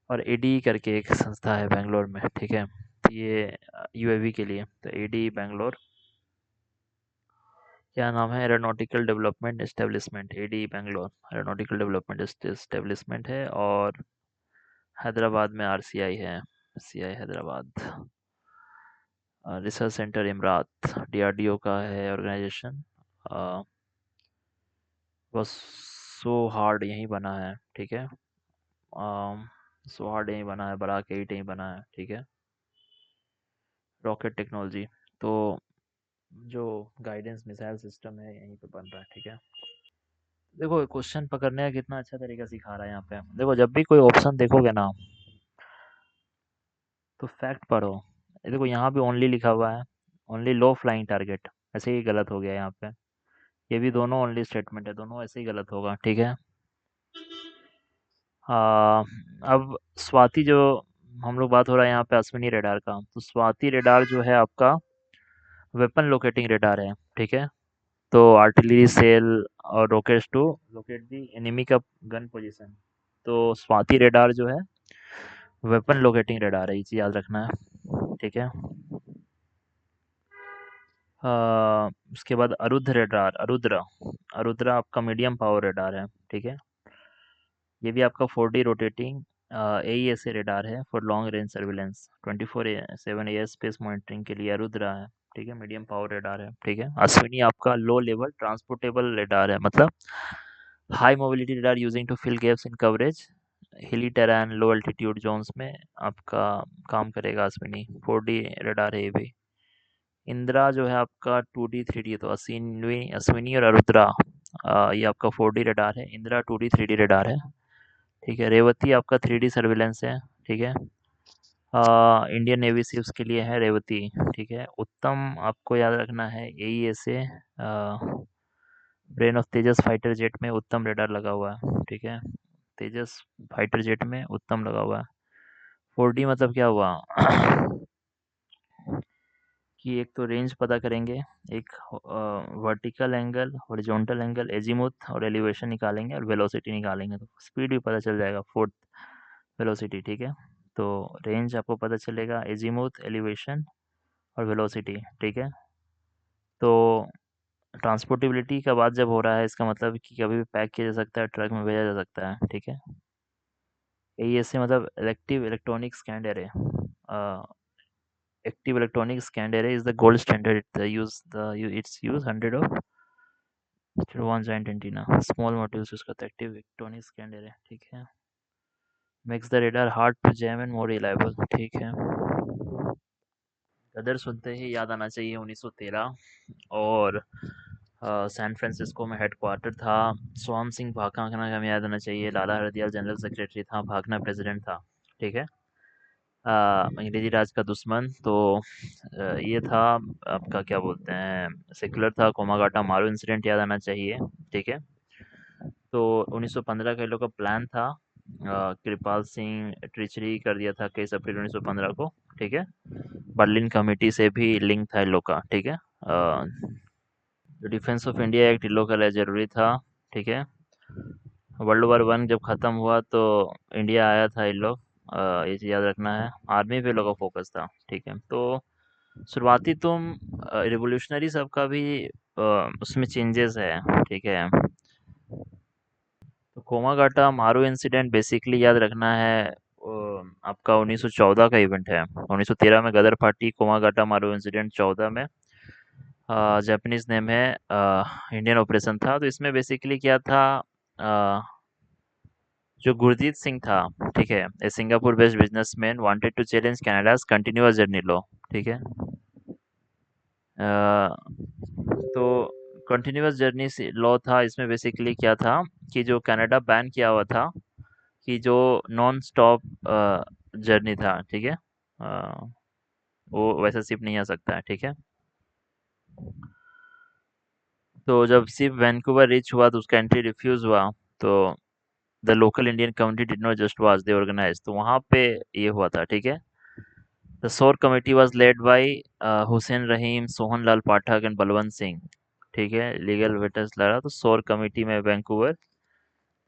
और एडी करके एक संस्था है बेंगलोर में, ठीक है। तो ये यूएवी के लिए, तो एडी बेंगलोर, क्या नाम है, Aeronautical Development Establishment, ADE Bangalore Aeronautical Development Establishment है। और हैदराबाद में आरसीआई है, CI Hyderabad. Research Centre Imarat, DRDO का है ऑर्गेनाइजेशन। बस सो हार्ड यहीं बना है, ठीक है। सो हार्ड यहीं बना है, बराक एट यहीं बना है, ठीक है। रॉकेट टेक्नोलॉजी, तो जो गाइडेंस मिसाइल सिस्टम है यहीं पे बन रहा है, ठीक है। देखो क्वेश्चन पकड़ने का कितना अच्छा तरीका सिखा रहा है यहाँ पे। देखो जब भी कोई ऑप्शन देखोगे ना, तो फैक्ट पढ़ो। ये देखो यहाँ भी ओनली लिखा हुआ है, ओनली लो फ्लाइंग टारगेट, ऐसे ही गलत हो गया यहाँ पे। ये भी दोनों ओनली स्टेटमेंट है, दोनों ऐसे ही गलत होगा, ठीक है। अब स्वाति जो हम लोग बात हो रहा है यहाँ पे अश्विनी रेडार का, तो स्वाति रेडार जो है आपका वेपन लोकेटिंग रेडार है, ठीक है। तो आर्टिलरी सेल और rockets to locate the enemy का गन पोजीशन। तो स्वाति रेडार जो है वेपन लोकेटिंग रेडार है, ये चीज़ याद रखना है, ठीक है। उसके बाद अरुद्र रेडार, अरुद्र आपका मीडियम पावर रेडार है, ठीक है। ये भी आपका 4D रोटेटिंग AESA रेडार है for long range surveillance, 24/7 air space monitoring के लिए अरुद्रा है, ठीक है। मीडियम पावर रेडार है, ठीक है। अश्विनी आपका लो लेवल ट्रांसपोर्टेबल रेडार है, मतलब high mobility radar using to fill gaps in coverage hilly terrain low altitude zones में आपका काम करेगा अश्विनी। 4D रेडार है ये भी। इंदिरा जो है आपका 2D 3D, तो अश्विनी अश्विनी और अरुद्रा ये आपका 4D रेडार है, इंदिरा 2D 3D रेडार है, ठीक है। रेवती आपका 3D सर्विलेंस है, ठीक है। इंडियन नेवी शिप्स के लिए है रेवती, ठीक है। उत्तम आपको याद रखना है AESA brain of Tejas fighter jet में उत्तम रेडार लगा हुआ है, ठीक है। तेजस फाइटर जेट में उत्तम लगा हुआ है। 4D मतलब क्या हुआ कि एक तो रेंज पता करेंगे, एक vertical angle, horizontal angle, azimuth और एलिवेशन निकालेंगे और वेलोसिटी निकालेंगे, तो स्पीड भी पता चल जाएगा, फोर्थ वेलोसिटी, ठीक है। तो रेंज आपको पता चलेगा, एजीमुथ, एलिवेशन और वेलोसिटी, ठीक है। तो ट्रांसपोर्टेबिलिटी का बात जब हो रहा है, इसका मतलब कि कभी भी पैक किया जा सकता है, ट्रक में भेजा जा सकता है, ठीक है। AESA मतलब elective electronic scan array, active electronic scanned array is the gold standard. It's use 100 of one giant antenna. Small modules use करता है active electronic scanned array, ठीक है। Makes the radar hard to jam and more reliable, ठीक है। गदर सुनते ही याद आना चाहिए 1913, और सैन फ्रांसिस्को में हेडक्वार्टर था। स्वाम सिंह भाकना का हमें याद आना चाहिए, लाला हरदयाल जनरल सेक्रेटरी था, भाकना प्रेसिडेंट था, ठीक है। अंग्रेजी राज का दुश्मन, तो ये था आपका क्या बोलते हैं, सेकुलर था। कोमागाटा मारू इंसिडेंट याद आना चाहिए, ठीक है। तो 1915 का इन लोग का प्लान था। कृपाल सिंह ट्रिचरी कर दिया था 21 अप्रैल 1915 को, ठीक है। बर्लिन कमेटी से भी लिंक था इन लोग का, ठीक है। जो defence of India act in लोग का लिए जरूरी था, ठीक है। वर्ल्ड वॉर 1 जब ख़त्म हुआ तो इंडिया आया था इन लोग, ये चीज़ याद रखना है। आर्मी पे लोगों का फोकस था, ठीक है। तो शुरुआती तुम रिवोल्यूशनरी सबका भी उसमें चेंजेस है, ठीक है। तो कोमागाटा मारू इंसिडेंट बेसिकली याद रखना है, आपका 1914 का इवेंट है। 1913 में गदर पार्टी, कोमागाटा मारू इंसिडेंट 14 में जापानीज नेम है, इंडियन ऑपरेशन था। तो इसमें बेसिकली क्या था, अ, जो गुरजीत सिंह था, ठीक है, a Singapore based businessman wanted to challenge Canada's continuous journey law, ठीक है। अ, तो कंटिन्यूअस जर्नी लॉ था, इसमें बेसिकली क्या था कि जो कनाडा बैन किया हुआ था कि जो नॉन स्टॉप जर्नी था, ठीक है, अ, वो वैसा शिप नहीं आ सकता है, ठीक है। तो जब शिप वैंकूवर रीच हुआ तो उसका एंट्री रिफ्यूज हुआ, तो the local Indian community did not just watch, they organise, तो वहाँ पे ये हुआ था, ठीक है। The shore committee was led by Hussain Rahim, Sohan Lal Pathak and Balwant Singh, ठीक है। लीगल वेटर्स लड़ा तो शोर कमेटी में वैंकूवर,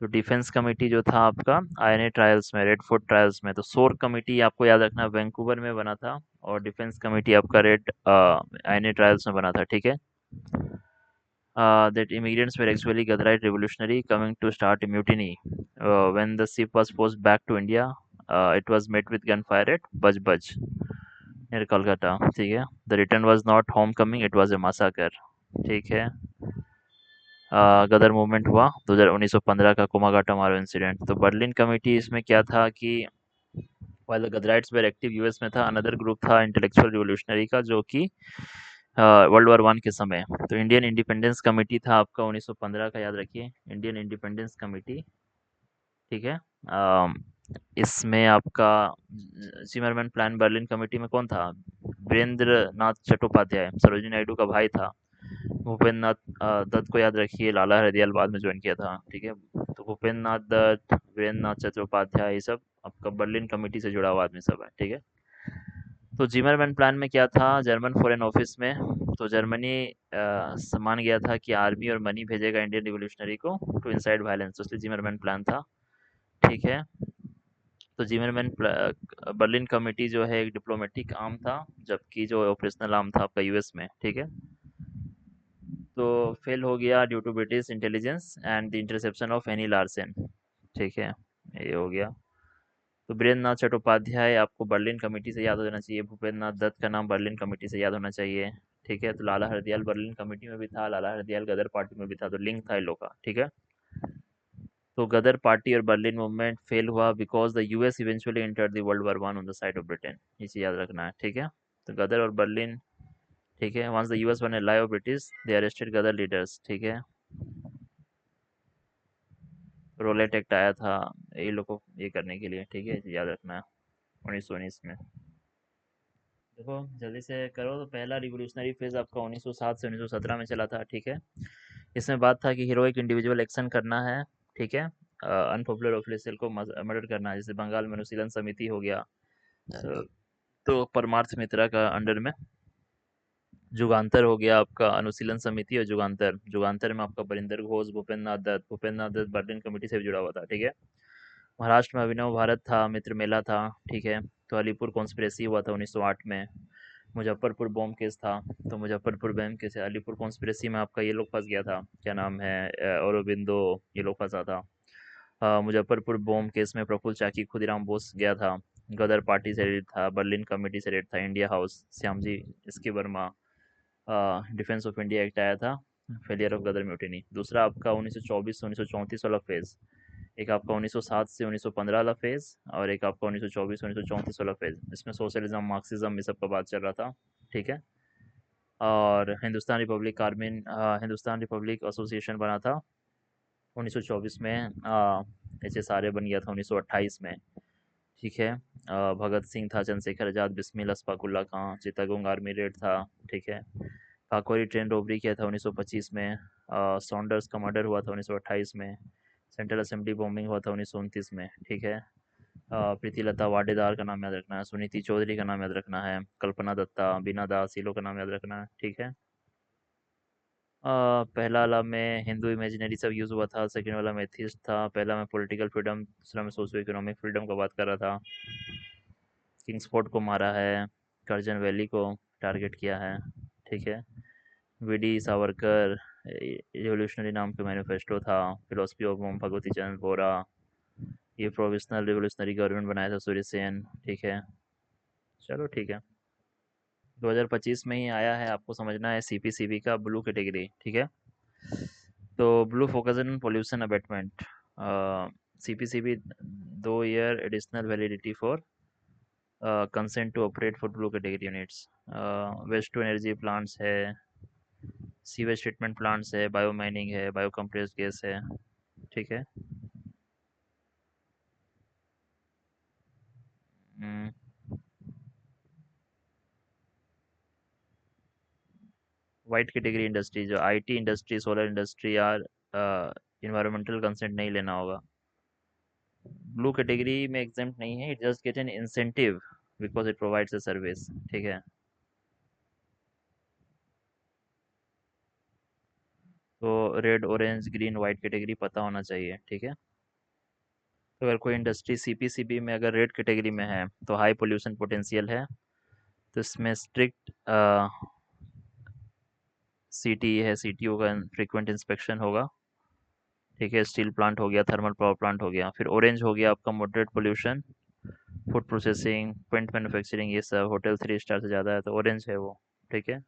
तो डिफेंस कमेटी जो था आपका आईएनए ट्रायल्स में, रेड फोर्ट ट्रायल्स में, तो सोर कमेटी आपको याद रखना वैंकूवर में बना था, और डिफेंस कमेटी आपका रेड आईएनए ट्रायल्स में बना था, ठीक है। That immigrants were actually Ghadarite revolutionary coming to start a mutiny. When the ship was forced back to India, it was met with gunfire at Baj Baj near Kolkata. ठीक है. The return was not homecoming, it was a massacre. ठीक है. गदर movement हुआ 1915 का कोमागाटा मारो incident. तो Berlin committee इसमें क्या था कि while the Ghadraites were active US में था, अनदर ग्रुप था इंटेलेक्चुअल रिवोल्यूशनरी का जो कि वर्ल्ड वॉर वन के समय। तो इंडियन इंडिपेंडेंस कमेटी था आपका 1915 का, याद रखिए, इंडियन इंडिपेंडेंस कमेटी, ठीक है। इसमें आपका जिमरमैन प्लान बर्लिन कमेटी में कौन था? वीरेंद्र नाथ चट्टोपाध्याय, सरोजिनी नायडू का भाई था। भूपेंद्र नाथ दत्त को याद रखिए, लाला हरदयाल बाद में ज्वाइन किया था, ठीक है। तो भूपेंद्र नाथ दत्त, वीरेंद्र नाथ चट्टोपाध्याय, ये सब आपका बर्लिन कमेटी से जुड़ा हुआ आदमी सब है, ठीक है। तो जिमरमैन प्लान में क्या था? जर्मन फॉरेन ऑफिस में, तो जर्मनी मान गया था कि आर्मी और मनी भेजेगा इंडियन रिवोल्यूशनरी को टू इंसाइड वायलेंस, तो इसलिए जिमरमैन प्लान था, ठीक है। तो बर्लिन कमेटी जो है एक डिप्लोमेटिक आर्म था, जबकि जो ऑपरेशनल आर्म था आपका यूएस में, ठीक है। तो फेल हो गया due to British intelligence and the interception of Annie Larsen, ठीक है, ये हो गया। तो वीरेंद्र नाथ चट्टोपाध्याय आपको बर्लिन कमेटी से याद हो जाना चाहिए, भूपेंद्र नाथ दत्त का नाम बर्लिन कमेटी से याद होना चाहिए, ठीक है। तो लाला हरदयाल बर्लिन कमेटी में भी था, लाला हरदयाल गदर पार्टी में भी था, तो लिंक था इन लोग का, ठीक है। तो गदर पार्टी और बर्लिन मूवमेंट फेल हुआ because the US eventually entered the world war one on the side of Britain, ये चीज़ याद रखना है, ठीक है। तो गदर और बर्लिन, ठीक है। Once the US one ally of British they arrested Ghadar leaders, ठीक है। रोलेट एक्ट आया था ये लोग को ये करने के लिए, ठीक है, याद रखना है, 1919 में। देखो जल्दी से करो। तो पहला रिवोल्यूशनरी फेज आपका 1907 से 1917 में चला था, ठीक है। इसमें बात था कि हीरोइक इंडिविजुअल एक्शन करना है, ठीक है। अनपॉपुलर ऑफिशियल को मर्डर करना है, जैसे बंगाल में अनुशीलन समिति हो गया। तो परमार्थ मित्रा का अंडर में जुगांतर हो गया आपका, अनुशीलन समिति और जुगांतर। जुगांतर में आपका बरिंदर घोष, भूपेंद्र नाथ दत्त बर्लिन कमेटी से भी जुड़ा हुआ था, ठीक है। महाराष्ट्र में अभिनव भारत था, मित्र मेला था, ठीक है। तो अलीपुर कॉन्स्पिरेसी हुआ था 1908 में। मुजफ्फरपुर बॉम्ब केस था, तो Muzaffarpur bomb case, Alipur conspiracy में आपका ये लोग फंस गया था, क्या नाम है, औरोबिंदो, ये लोग फंसा था। मुजफ्फरपुर बॉम्ब केस में प्रफुल्ल चाकी, खुदीराम बोस गया था। गदर पार्टी से रेड था, बर्लिन कमेटी से रेड था, इंडिया हाउस श्याम जी इसकी Verma, defence of India act आया था, फेलियर ऑफ गदर म्यूटिनी। दूसरा आपका 1924 से 1934 वाला फेज, एक आपका 1907 से 1915 वाला फेज, और एक आपका 1924 1934 वाला फेज। इसमें सोशलिज्म, मार्क्सिज्म, ये सब का बात चल रहा था, ठीक है। और हिंदुस्तान रिपब्लिक एसोसिएशन बना था 1924 में। एच एस आर ए बन गया था 1928 में, ठीक है। भगत सिंह था, चंद्रशेखर आजाद, बिस्मिल अस्फाकुल्ला खां, चित्तगोंग आर्मी रेड था, ठीक है। काकोरी ट्रेन रोबरी किया था 1925 में। सॉन्डर्स का मर्डर हुआ था 1928 में। सेंट्रल असेंबली बॉम्बिंग हुआ था 1929 में, ठीक है। प्रीतिलता वाडेदार का नाम याद रखना है, सुनीति चौधरी का नाम याद रखना है, कल्पना दत्ता, बीना दास, ये लोग का नाम याद रखना है, ठीक है। पहला वाला में हिंदू इमेजिनरी सब यूज़ हुआ था, सेकंड वाला में एथिस्ट था, पहला में पॉलिटिकल फ्रीडम, दूसरा में सोशियो इकोनॉमिक फ्रीडम का बात कर रहा था। किंग्सफोर्ड को मारा है, कर्जन वैली को टारगेट किया है, ठीक है। वीडी सावरकर, रिवोल्यूशनरी नाम का मैनिफेस्टो था। फिलोसफी ऑफ मोम भगवती चंद्र बोरा, ये प्रोविजनल रिवोल्यूशनरी गवर्नमेंट बनाया था सूर्य सेन, ठीक है। चलो ठीक है। 2025 में ही आया है, आपको समझना है सीपीसीबी का ब्लू कैटेगरी, ठीक है। तो blue focus on pollution abatement, CPCB 2 year additional validity for consent to operate for blue category units. Waste to energy plants है, सीवेज ट्रीटमेंट प्लांट्स है, बायो माइनिंग है, बायो कंप्रेस्ड गैस है, ठीक है। White category industry जो IT industry, solar industry यार, environmental consent नहीं लेना होगा। ब्लू कैटेगरी में एग्जाम्प्ट नहीं है, it just get an incentive because it provides a service, ठीक है। तो red, orange, green, white category पता होना चाहिए, ठीक है। तो अगर कोई इंडस्ट्री सीपीसीबी में अगर रेड कैटेगरी में है तो हाई पोल्यूशन पोटेंशियल है, तो इसमें स्ट्रिक्ट सीटी है, सीटीओ का फ्रीक्वेंट इंस्पेक्शन होगा। ठीक है, स्टील प्लांट हो गया, थर्मल पावर प्लांट हो गया। फिर ऑरेंज हो गया आपका moderate pollution, food processing, paint manufacturing, ये सब होटल 3 स्टार से ज़्यादा है तो ऑरेंज है वो। ठीक है,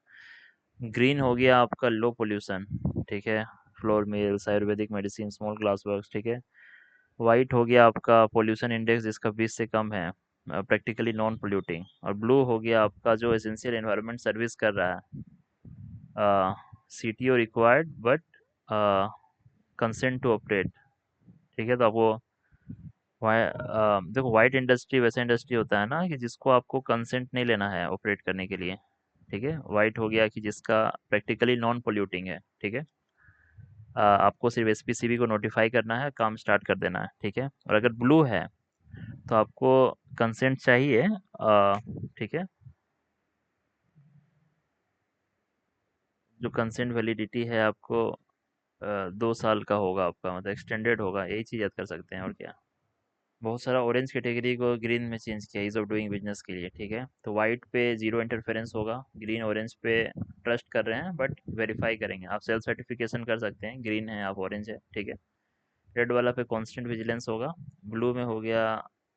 ग्रीन हो गया आपका लो पोल्यूशन। ठीक है, flour mills, Ayurvedic medicine, small glass works. ठीक है, वाइट हो गया आपका पोल्यूशन इंडेक्स जिसका 20 से कम है, प्रैक्टिकली नॉन पोल्यूटिंग। और ब्लू हो गया आपका जो एसेंशियल एनवायरनमेंट सर्विस कर रहा है, CTO required but consent to operate. ठीक है, तो आपको देखो वाइट इंडस्ट्री वैसा इंडस्ट्री होता है ना कि जिसको आपको कंसेंट नहीं लेना है ऑपरेट करने के लिए। ठीक है, वाइट हो गया कि जिसका प्रैक्टिकली नॉन पोल्यूटिंग है। ठीक है, आपको सिर्फ एसपीसीबी को नोटिफाई करना है, काम स्टार्ट कर देना है। ठीक है, और अगर ब्लू है तो आपको कंसेंट चाहिए। ठीक है, जो कंसेंट वैलिडिटी है आपको 2 साल का होगा आपका, मतलब एक्सटेंडेड होगा, यही चीज़ याद कर सकते हैं और क्या। बहुत सारा ऑरेंज कैटेगरी को ग्रीन में चेंज किया ईज ऑफ डूइंग बिजनेस के लिए। ठीक है, तो वाइट पे जीरो इंटरफेरेंस होगा, ग्रीन ऑरेंज पे ट्रस्ट कर रहे हैं बट वेरीफाई करेंगे। आप सेल्फ सर्टिफिकेशन कर सकते हैं, ग्रीन है आप ऑरेंज है। ठीक है, रेड वाला पे कांस्टेंट विजिलेंस होगा। ब्लू में हो गया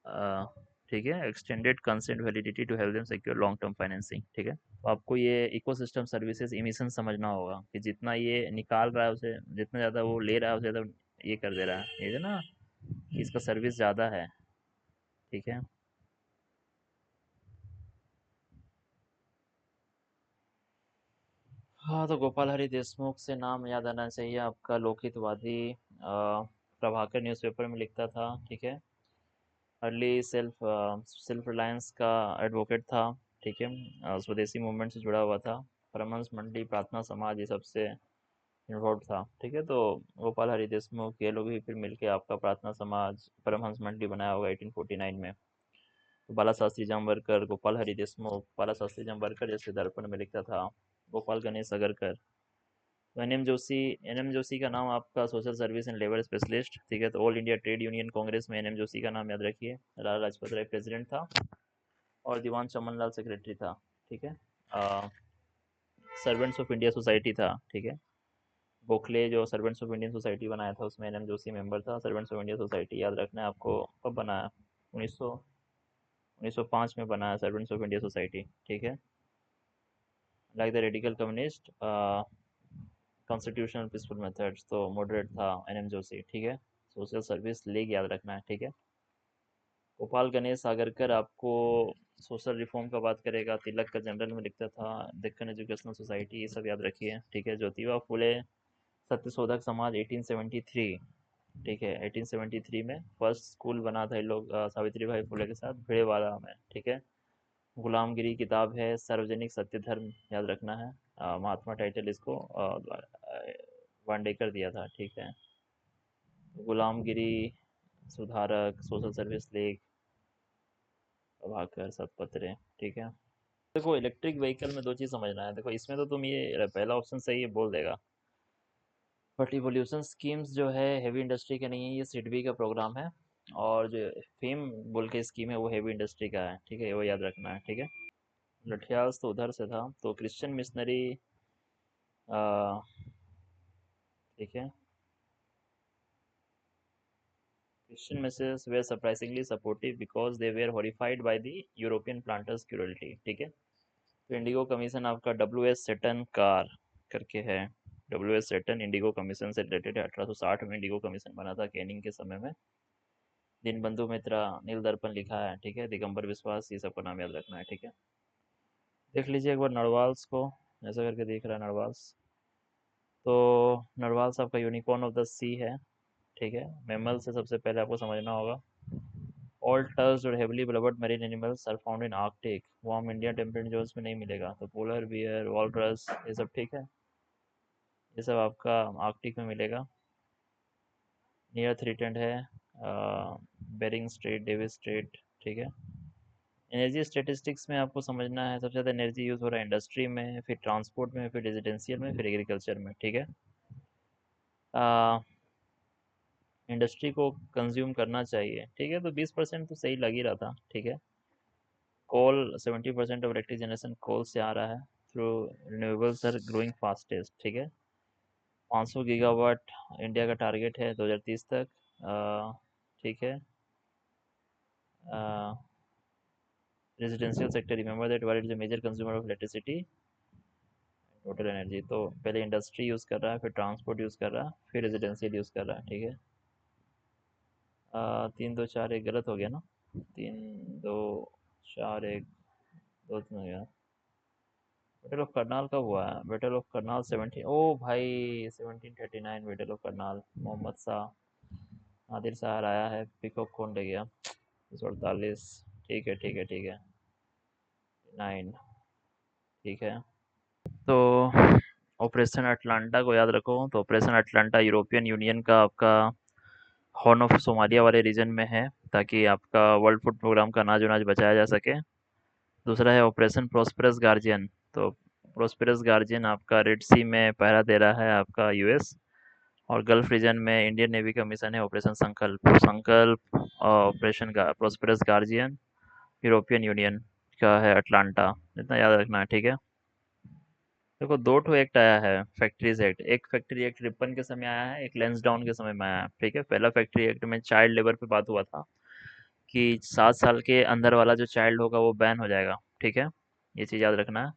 अ, ठीक है, extended consent validity to help them secure long term financing. ठीक है, तो आपको ये इकोसिस्टम सर्विसेज इमिशन समझना होगा कि जितना ये निकाल रहा है उसे, जितना ज़्यादा वो ले रहा है उसे ज़्यादा ये कर दे रहा है, ये है ना कि इसका सर्विस ज़्यादा है। ठीक है, हाँ तो गोपाल हरि देशमुख से नाम याद आना चाहिए आपका, लोकहित वादी, प्रभाकर न्यूज़पेपर में लिखता था। ठीक है, अर्ली सेल्फ रिलायंस का एडवोकेट था। ठीक है, स्वदेशी मूवमेंट से जुड़ा हुआ था। परमहंस मंडी, प्रार्थना समाज, ये सबसे इन्वॉल्व था। ठीक है, तो गोपाल हरि देशमुख ये लोग ही फिर मिलके आपका प्रार्थना समाज, परमहंस मंडी बनाया होगा 1849 में। तो बाला शास्त्री जामवरकर, गोपाल हरि देशमुख, बाला शास्त्री जामवरकर जैसे दर्पण में लिखता था, गोपाल गणेश अगरकर। तो एनएम जोशी का नाम आपका social service and labour specialist. ठीक है, तो all India trade union Congress में एनएम जोशी का नाम याद रखिए। लाला लाजपत राय प्रेसिडेंट था और दीवान चमन लाल सेक्रेटरी था। ठीक है, सर्वेंट्स ऑफ इंडिया सोसाइटी था। ठीक है, गोखले जो सर्वेंट्स ऑफ इंडियन सोसाइटी बनाया था उसमें एनएम जोशी मेंबर था। सर्वेंट्स ऑफ इंडिया सोसाइटी याद रखना है आपको, कब बनाया, 1900 1905 में बनाया सर्वेंट्स ऑफ इंडिया सोसाइटी। ठीक है, like the radical communist constitutional peaceful methods, तो मॉडरेट था एनएम जोशी। ठीक है, सोशल सर्विस लीग याद रखना है। ठीक है, गोपाल गणेश सागरकर आपको सोशल रिफॉर्म का बात करेगा, तिलक का जनरल में लिखता था, दक्कन एजुकेशनल सोसाइटी, ये सब याद रखिए। ठीक है, ज्योतिबा फुले सत्यशोधक समाज 1873। ठीक है, 1873 में फर्स्ट स्कूल बना था ये लोग सावित्री भाई फुले के साथ भिड़ेवाला में। ठीक है, गुलामगिरी किताब है, सार्वजनिक सत्य धर्म याद रखना है। महात्मा टाइटल इसको वांडेकर दिया था। ठीक है, गुलामगिरी, सुधारक, सोशल सर्विस लीग, प्रभाकर, सतपत्रे। ठीक है, देखो इलेक्ट्रिक व्हीकल में दो चीज़ समझना है। देखो इसमें तो तुम ये पहला ऑप्शन सही है बोल देगा, बट इवोल्यूशन स्कीम्स जो है हैवी इंडस्ट्री का नहीं है, ये सिडबी का प्रोग्राम है। और जो फेम बोल के स्कीम है वो हैवी इंडस्ट्री का है। ठीक है, वो याद रखना है। ठीक है, लठियाल्स तो उधर से था, तो क्रिश्चियन मिशनरी, ठीक है, Christian missionaries were surprisingly supportive because they were horrified by the European planters cruelty. ठीक है, तो इंडिगो कमीशन आपका डब्ल्यू एस सेटन कार करके है। W S Seton indigo commission से रिलेटेड है। 1860 में इंडिगो कमीशन बना था कैनिंग के समय में। दीनबंधु मित्रा, नील दर्पण लिखा है। ठीक है, दिगंबर विश्वास, ये सबका नाम याद रखना है। ठीक है, देख लीजिए एक बार नरवाल्स को, ऐसा करके देख रहा है नरवाल्स, तो नरवाल्स आपका यूनिकॉर्न ऑफ द सी है। ठीक है, मेमल से सबसे पहले आपको समझना होगा, ऑल टस्क्ड और heavily blubbered marine animals are found in Arctic, वो हम इंडियन टेम्परेट जोन्स में नहीं मिलेगा, तो पोलर बियर, वॉलरस, ये सब। ठीक है, ये सब आपका आर्कटिक में मिलेगा। नियर थ्रीटेंड है बेरिंग स्ट्रेट, डेविस स्ट्रेट। ठीक है, एनर्जी स्टेटिस्टिक्स में आपको समझना है सबसे ज़्यादा एनर्जी यूज़ हो रहा है इंडस्ट्री में, फिर ट्रांसपोर्ट में, फिर रेजिडेंशियल में, फिर एग्रीकल्चर में। ठीक है, इंडस्ट्री को कंज्यूम करना चाहिए, ठीक है। तो 20% तो सही लग ही रहा था, ठीक है। Coal 70% of electric generation coal से आ रहा है, through renewables are growing fastest, ठीक है। 500 गीगावाट इंडिया का टारगेट है 2030 तक, ठीक है। Residential sector, remember that while it is a major consumer of electricity total energy. तो पहले इंडस्ट्री यूज़ कर रहा है, फिर ट्रांसपोर्ट यूज़ कर रहा है, फिर रेजिडेंशियल यूज़ कर रहा है, ठीक है। 3 2 4 1 गलत हो गया ना, 3 2 4 1 2 तीन हो गया। बैटल ऑफ करनाल कब हुआ है? बैटल ऑफ करनाल 17, ओ भाई 1739, बैटल ऑफ करनाल। मोहम्मद शाह, नादिर शाह आया है, पिकॉक कौन ले गया? 48, ठीक है ठीक है ठीक है, 9, ठीक है। तो ऑपरेशन अटलांटा को याद रखो। तो ऑपरेशन अटलांटा यूरोपियन यूनियन का आपका हॉर्न ऑफ सोमालिया वाले रीजन में है, ताकि आपका वर्ल्ड फूड प्रोग्राम का अनाज उनाज बचाया जा सके। दूसरा है ऑपरेशन प्रोस्पेरस गार्जियन। तो प्रोस्पेरस गार्जियन आपका रेड सी में पहरा दे रहा है आपका यूएस, और गल्फ रीजन में इंडियन नेवी का मिशन है ऑपरेशन संकल्प। संकल्प ऑपरेशन का प्रोस्पेरस गार्जियन यूरोपियन यूनियन का है अटलांटा, इतना याद रखना है, ठीक है। देखो, दो ठो एक्ट आया है फैक्ट्रीज एक्ट। एक फैक्ट्री एक्ट रिपन के समय आया है, एक लेंसडाउन के समय में आया है, ठीक है। पहला फैक्ट्री एक्ट में चाइल्ड लेबर पे बात हुआ था कि 7 साल के अंदर वाला जो चाइल्ड होगा वो बैन हो जाएगा, ठीक है। ये चीज़ याद रखना है।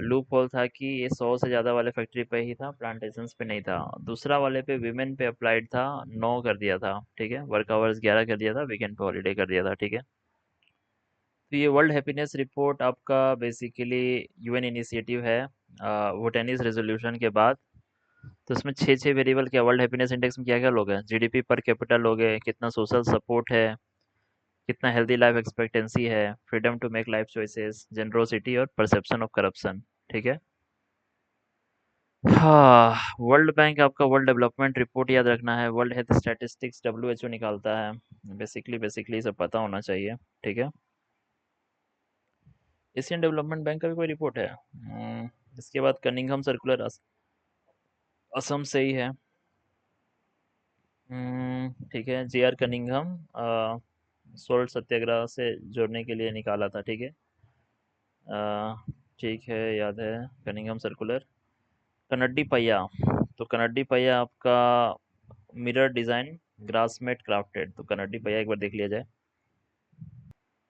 लूप होल था कि ये 100 से ज़्यादा वाले फैक्ट्री पे ही था, प्लांटेशंस पे नहीं था। दूसरा वाले पे विमेन पे अप्लाइड था, 9 कर दिया था, ठीक है। वर्क आवर्स 11 कर दिया था, वीकेंड पे हॉलीडे कर दिया था, ठीक है। तो ये वर्ल्ड हैप्पीनेस रिपोर्ट आपका बेसिकली यूएन इनिशिएटिव है वोटेनिस रेजोल्यूशन के बाद। तो इसमें 6 वेरिएबल क्या वर्ल्ड हैप्पीनेस इंडेक्स में क्या क्या लोग हैं? जीडीपी पर कैपिटा लोग हैं, कितना सोशल सपोर्ट है, कितना हेल्दी लाइफ एक्सपेक्टेंसी है, freedom to make life choices, generosity और परसेप्शन ऑफ करप्शन, ठीक है। हाँ, वर्ल्ड बैंक आपका वर्ल्ड डेवलपमेंट रिपोर्ट याद रखना है। वर्ल्ड हेल्थ स्टैटिस्टिक्स डब्ल्यूएचओ निकालता है। बेसिकली सब पता होना चाहिए, ठीक है। एशियन डेवलपमेंट बैंक का भी कोई रिपोर्ट है? इसके बाद कनिंघम सर्कुलर असम से ही है। ठीक है, जे आर कनिंघम सोल्ट सत्याग्रह से जोड़ने के लिए निकाला था, ठीक है। ठीक है, याद है कनिंघम सर्कुलर। कनड्डी पहिया। तो कनड्डी पहिया आपका मिरर डिज़ाइन ग्रासमेट क्राफ्टेड। तो कनड्डी पहिया एक बार देख लिया जाए।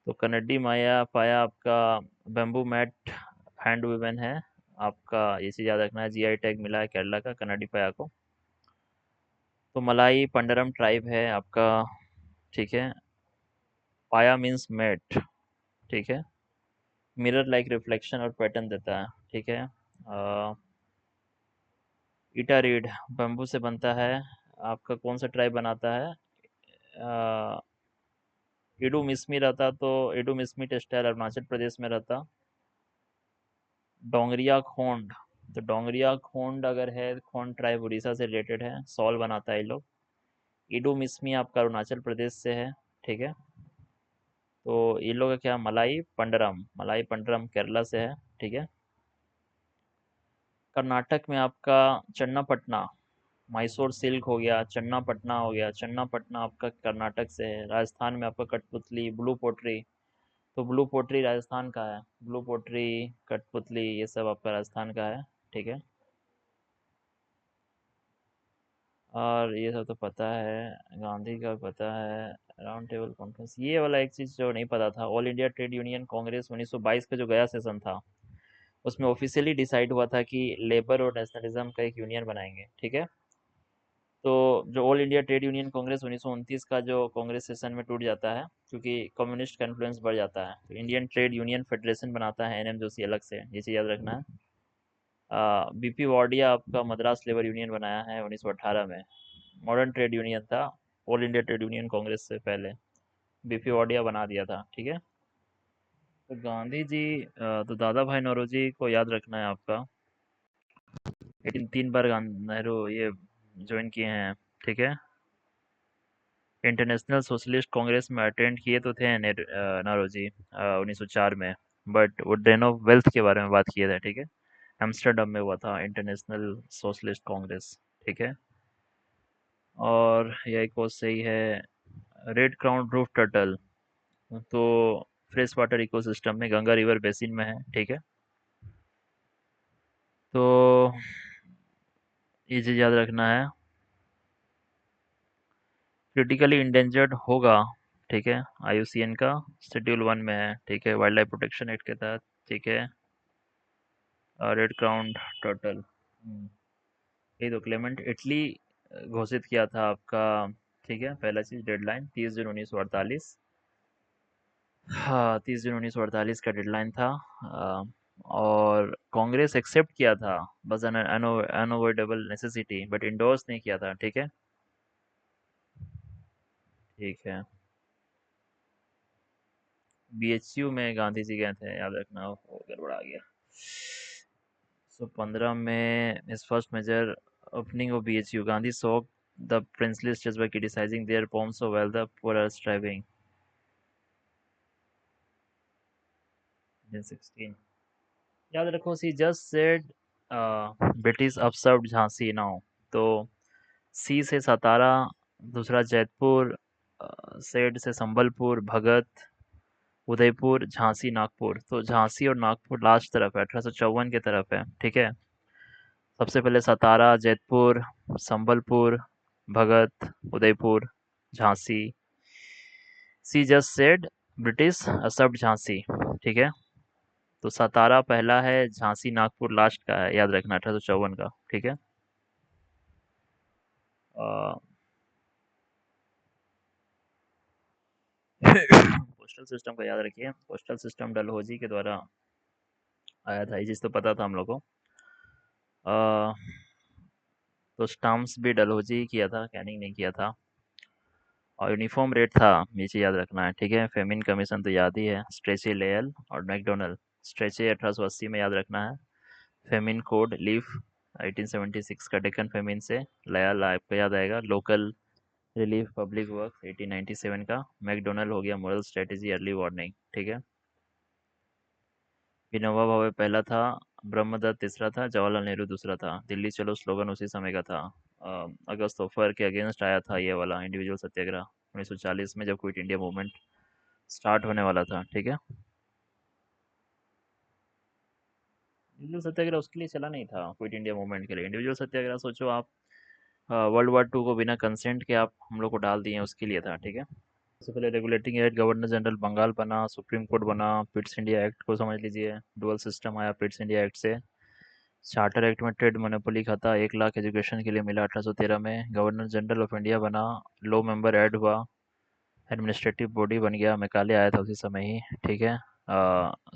तो कनड्डी माया पाया आपका बेम्बू मैट हैंड वुवन है आपका। ये चीज़ याद रखना है, जीआई टैग मिला है केरला का कनड्डी पाया को। तो मलाई पंडरम ट्राइब है आपका, ठीक है। पाया मीन्स मेट, ठीक है। मिरर लाइक रिफ्लेक्शन और पैटर्न देता है, ठीक है। ईटा रीड बम्बू से बनता है आपका। कौन सा ट्राइब बनाता है? इडू मिस्मी रहता, तो इडू मिस्मी टेक्सटाइल अरुणाचल प्रदेश में रहता। डोंगरिया खोंड। तो डोंगरिया खोंड अगर है, खोंड ट्राइब उड़ीसा से रिलेटेड है, सॉल बनाता है ये लोग। इडू मिस्मी आपका अरुणाचल प्रदेश से है, ठीक है। तो ये लोग का क्या, मलाई पंडरम केरला से है, ठीक है। कर्नाटक में आपका चन्नापटना, मैसूर सिल्क हो गया, चन्नापटना हो गया। चन्नापटना आपका कर्नाटक से है। राजस्थान में आपका कठपुतली ब्लू पोट्री। तो ब्लू पोट्री राजस्थान का है। ब्लू पोट्री, कठपुतली, ये सब आपका राजस्थान का है, ठीक है। और ये सब तो पता है, गांधी का पता है। राउंड टेबल कॉन्फ्रेंस, ये वाला एक चीज़ जो नहीं पता था, all India trade union Congress 1922 का जो गया सेशन था, उसमें ऑफिशियली डिसाइड हुआ था कि लेबर और नेशनलिज्म का एक यूनियन बनाएंगे, ठीक है। तो जो all India trade union Congress 1929 का जो कांग्रेस सेशन में टूट जाता है, क्योंकि कम्युनिस्ट का इन्फ्लुएंस बढ़ जाता है, तो इंडियन ट्रेड यूनियन फेडरेशन बनाता है एनएम जोशी अलग से, ये चीज़ याद रखना है। बीपी वाडिया आपका मद्रास लेबर यूनियन बनाया है 1918 में। मॉडर्न ट्रेड यूनियन था all India trade union Congress से पहले, बीपी वाडिया बना दिया था, ठीक है। तो गांधी जी, तो दादा भाई नौरोजी को याद रखना है आपका। लेकिन 3 बार नेहरू ये ज्वाइन किए हैं, ठीक है। इंटरनेशनल सोशलिस्ट कांग्रेस में अटेंड किए तो थे नौरोजी 1904 में, बट वो ड्रेन ऑफ वेल्थ के बारे में बात किए थे, ठीक है। एम्स्टर्डम में हुआ था इंटरनेशनल सोशलिस्ट कांग्रेस, ठीक है। और यह एक और सही है। रेड क्राउन रूफ टर्टल तो फ्रेश वाटर इकोसिस्टम में गंगा रिवर बेसिन में है, ठीक है। तो ये चीज़ याद रखना है। क्रिटिकली इंडेंजर्ड होगा, ठीक है, IUCN का शेड्यूल 1 में है, ठीक है, वाइल्ड लाइफ प्रोटेक्शन एक्ट के तहत, ठीक है। रेड क्राउन टर्टल, ये तो क्लेमेंट इटली घोषित किया था आपका, ठीक है। पहला चीज डेडलाइन 30 जून 1948, हाँ 30 जून 1948 का डेडलाइन था। और कांग्रेस एक्सेप्ट किया था, बस अनअवॉइडेबल नेसेसिटी, बट इंडोर्स नहीं किया था, ठीक है। ठीक है। BHU में गांधी जी गए थे, याद रखना, वो गड़बड़ा गया। 15 में his first major opening of BHU, Gandhi saw the princely states by criticizing their poems so well the poor are striving. 16 याद रखो, C just said British usurped Jhansi now. तो सी से सतारा, दूसरा जयपुर, सेड से संबलपुर, भगत, उदयपुर, झांसी, नागपुर। तो झांसी और नागपुर लास्ट तरफ है, 1854 की तरफ है, ठीक है। सबसे पहले सतारा, जैतपुर, संबलपुर, भगत, उदयपुर, झांसी। सी जस्ट सेड ब्रिटिश असब्ड झांसी, ठीक है। तो सतारा पहला है, झांसी नागपुर लास्ट का है, याद रखना, 1854 का, ठीक है। पोस्टल सिस्टम का याद रखिए, पोस्टल सिस्टम डलहौजी के द्वारा आया था, ये चीज़ तो पता था हम लोग को। अ, तो स्टाम्प्स भी डलहौजी ही किया था, कैनिंग नहीं किया था। और यूनिफॉर्म रेट था, ये चीज़ याद रखना है, ठीक है। फेमिन कमीशन तो याद ही है, स्ट्रेची लेयल और मैकडोनल्ड। स्ट्रेची 1880 में याद रखना है। फेमिन कोड लीफ 1876 का डेक्कन फेमिन से। लयाल आपको याद आएगा, लोकल रिलीफ पब्लिक वर्क 1897 का। मैकडोनल्ड हो गया मोरल स्ट्रेटेजी अर्ली वार्निंग, ठीक है। विनोबा भावे पहला था, ब्रह्मदत्त तीसरा था, जवाहरलाल नेहरू दूसरा था। दिल्ली चलो स्लोगन उसी समय का था। अगस्त ऑफर के अगेंस्ट आया था ये वाला इंडिविजुअल सत्याग्रह 1940 में, जब क्विट इंडिया मूवमेंट स्टार्ट होने वाला था, ठीक है। इंडिविजुअल सत्याग्रह उसके लिए चला नहीं था, क्विट इंडिया मूवमेंट के लिए। इंडिविजुअल सत्याग्रह सोचो आप, वर्ल्ड वॉर 2 को बिना कंसेंट के आप हम लोग को डाल दिए, उसके लिए था, ठीक है। सबसे पहले Regulating Act governor general Bengal बना, सुप्रीम कोर्ट बना, पिट्स इंडिया एक्ट को समझ लीजिए, डुअल सिस्टम आया पिट्स इंडिया एक्ट से। चार्टर एक्ट में ट्रेड मोनोपोली खाता 1 लाख एजुकेशन के लिए मिला 1813 में। गवर्नर जनरल ऑफ इंडिया बना, लो मेंबर ऐड हुआ, एडमिनिस्ट्रेटिव बॉडी बन गया, मेकाले आया था उसी समय ही, ठीक है।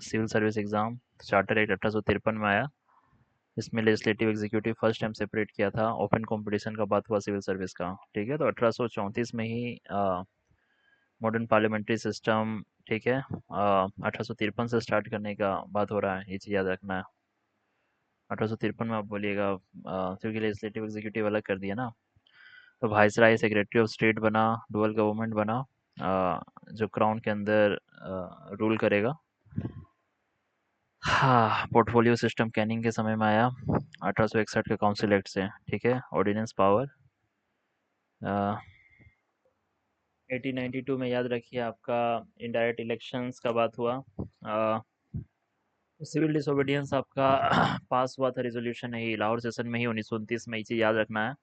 Civil service exam, charter act 1853 में आया। इसमें legislative executive first time separate किया था, ओपन कंपटीशन का बात हुआ सिविल सर्विस का, ठीक है। तो 1834 में ही मॉडर्न पार्लियामेंट्री सिस्टम, ठीक है, 1853 से स्टार्ट करने का बात हो रहा है, ये चीज़ याद रखना है। 1853 में आप बोलिएगा, क्योंकि लेजिस्लेटिव एग्जीक्यूटिव अलग कर दिया ना। तो वाइसराय सेक्रेटरी ऑफ स्टेट बना, डुअल गवर्नमेंट बना, जो क्राउन के अंदर रूल करेगा। हाँ, पोर्टफोलियो सिस्टम कैनिंग के समय में आया 1861 के काउंसिल एक्ट से, ठीक है। ऑर्डिनेंस पावर 1892 में याद रखिए आपका इनडायरेक्ट इलेक्शंस का बात हुआ। सिविल डिसोबीडियंस आपका पास हुआ था, रेजोल्यूशन है लाहौर सेशन में ही 1929 में, इसे याद रखना है।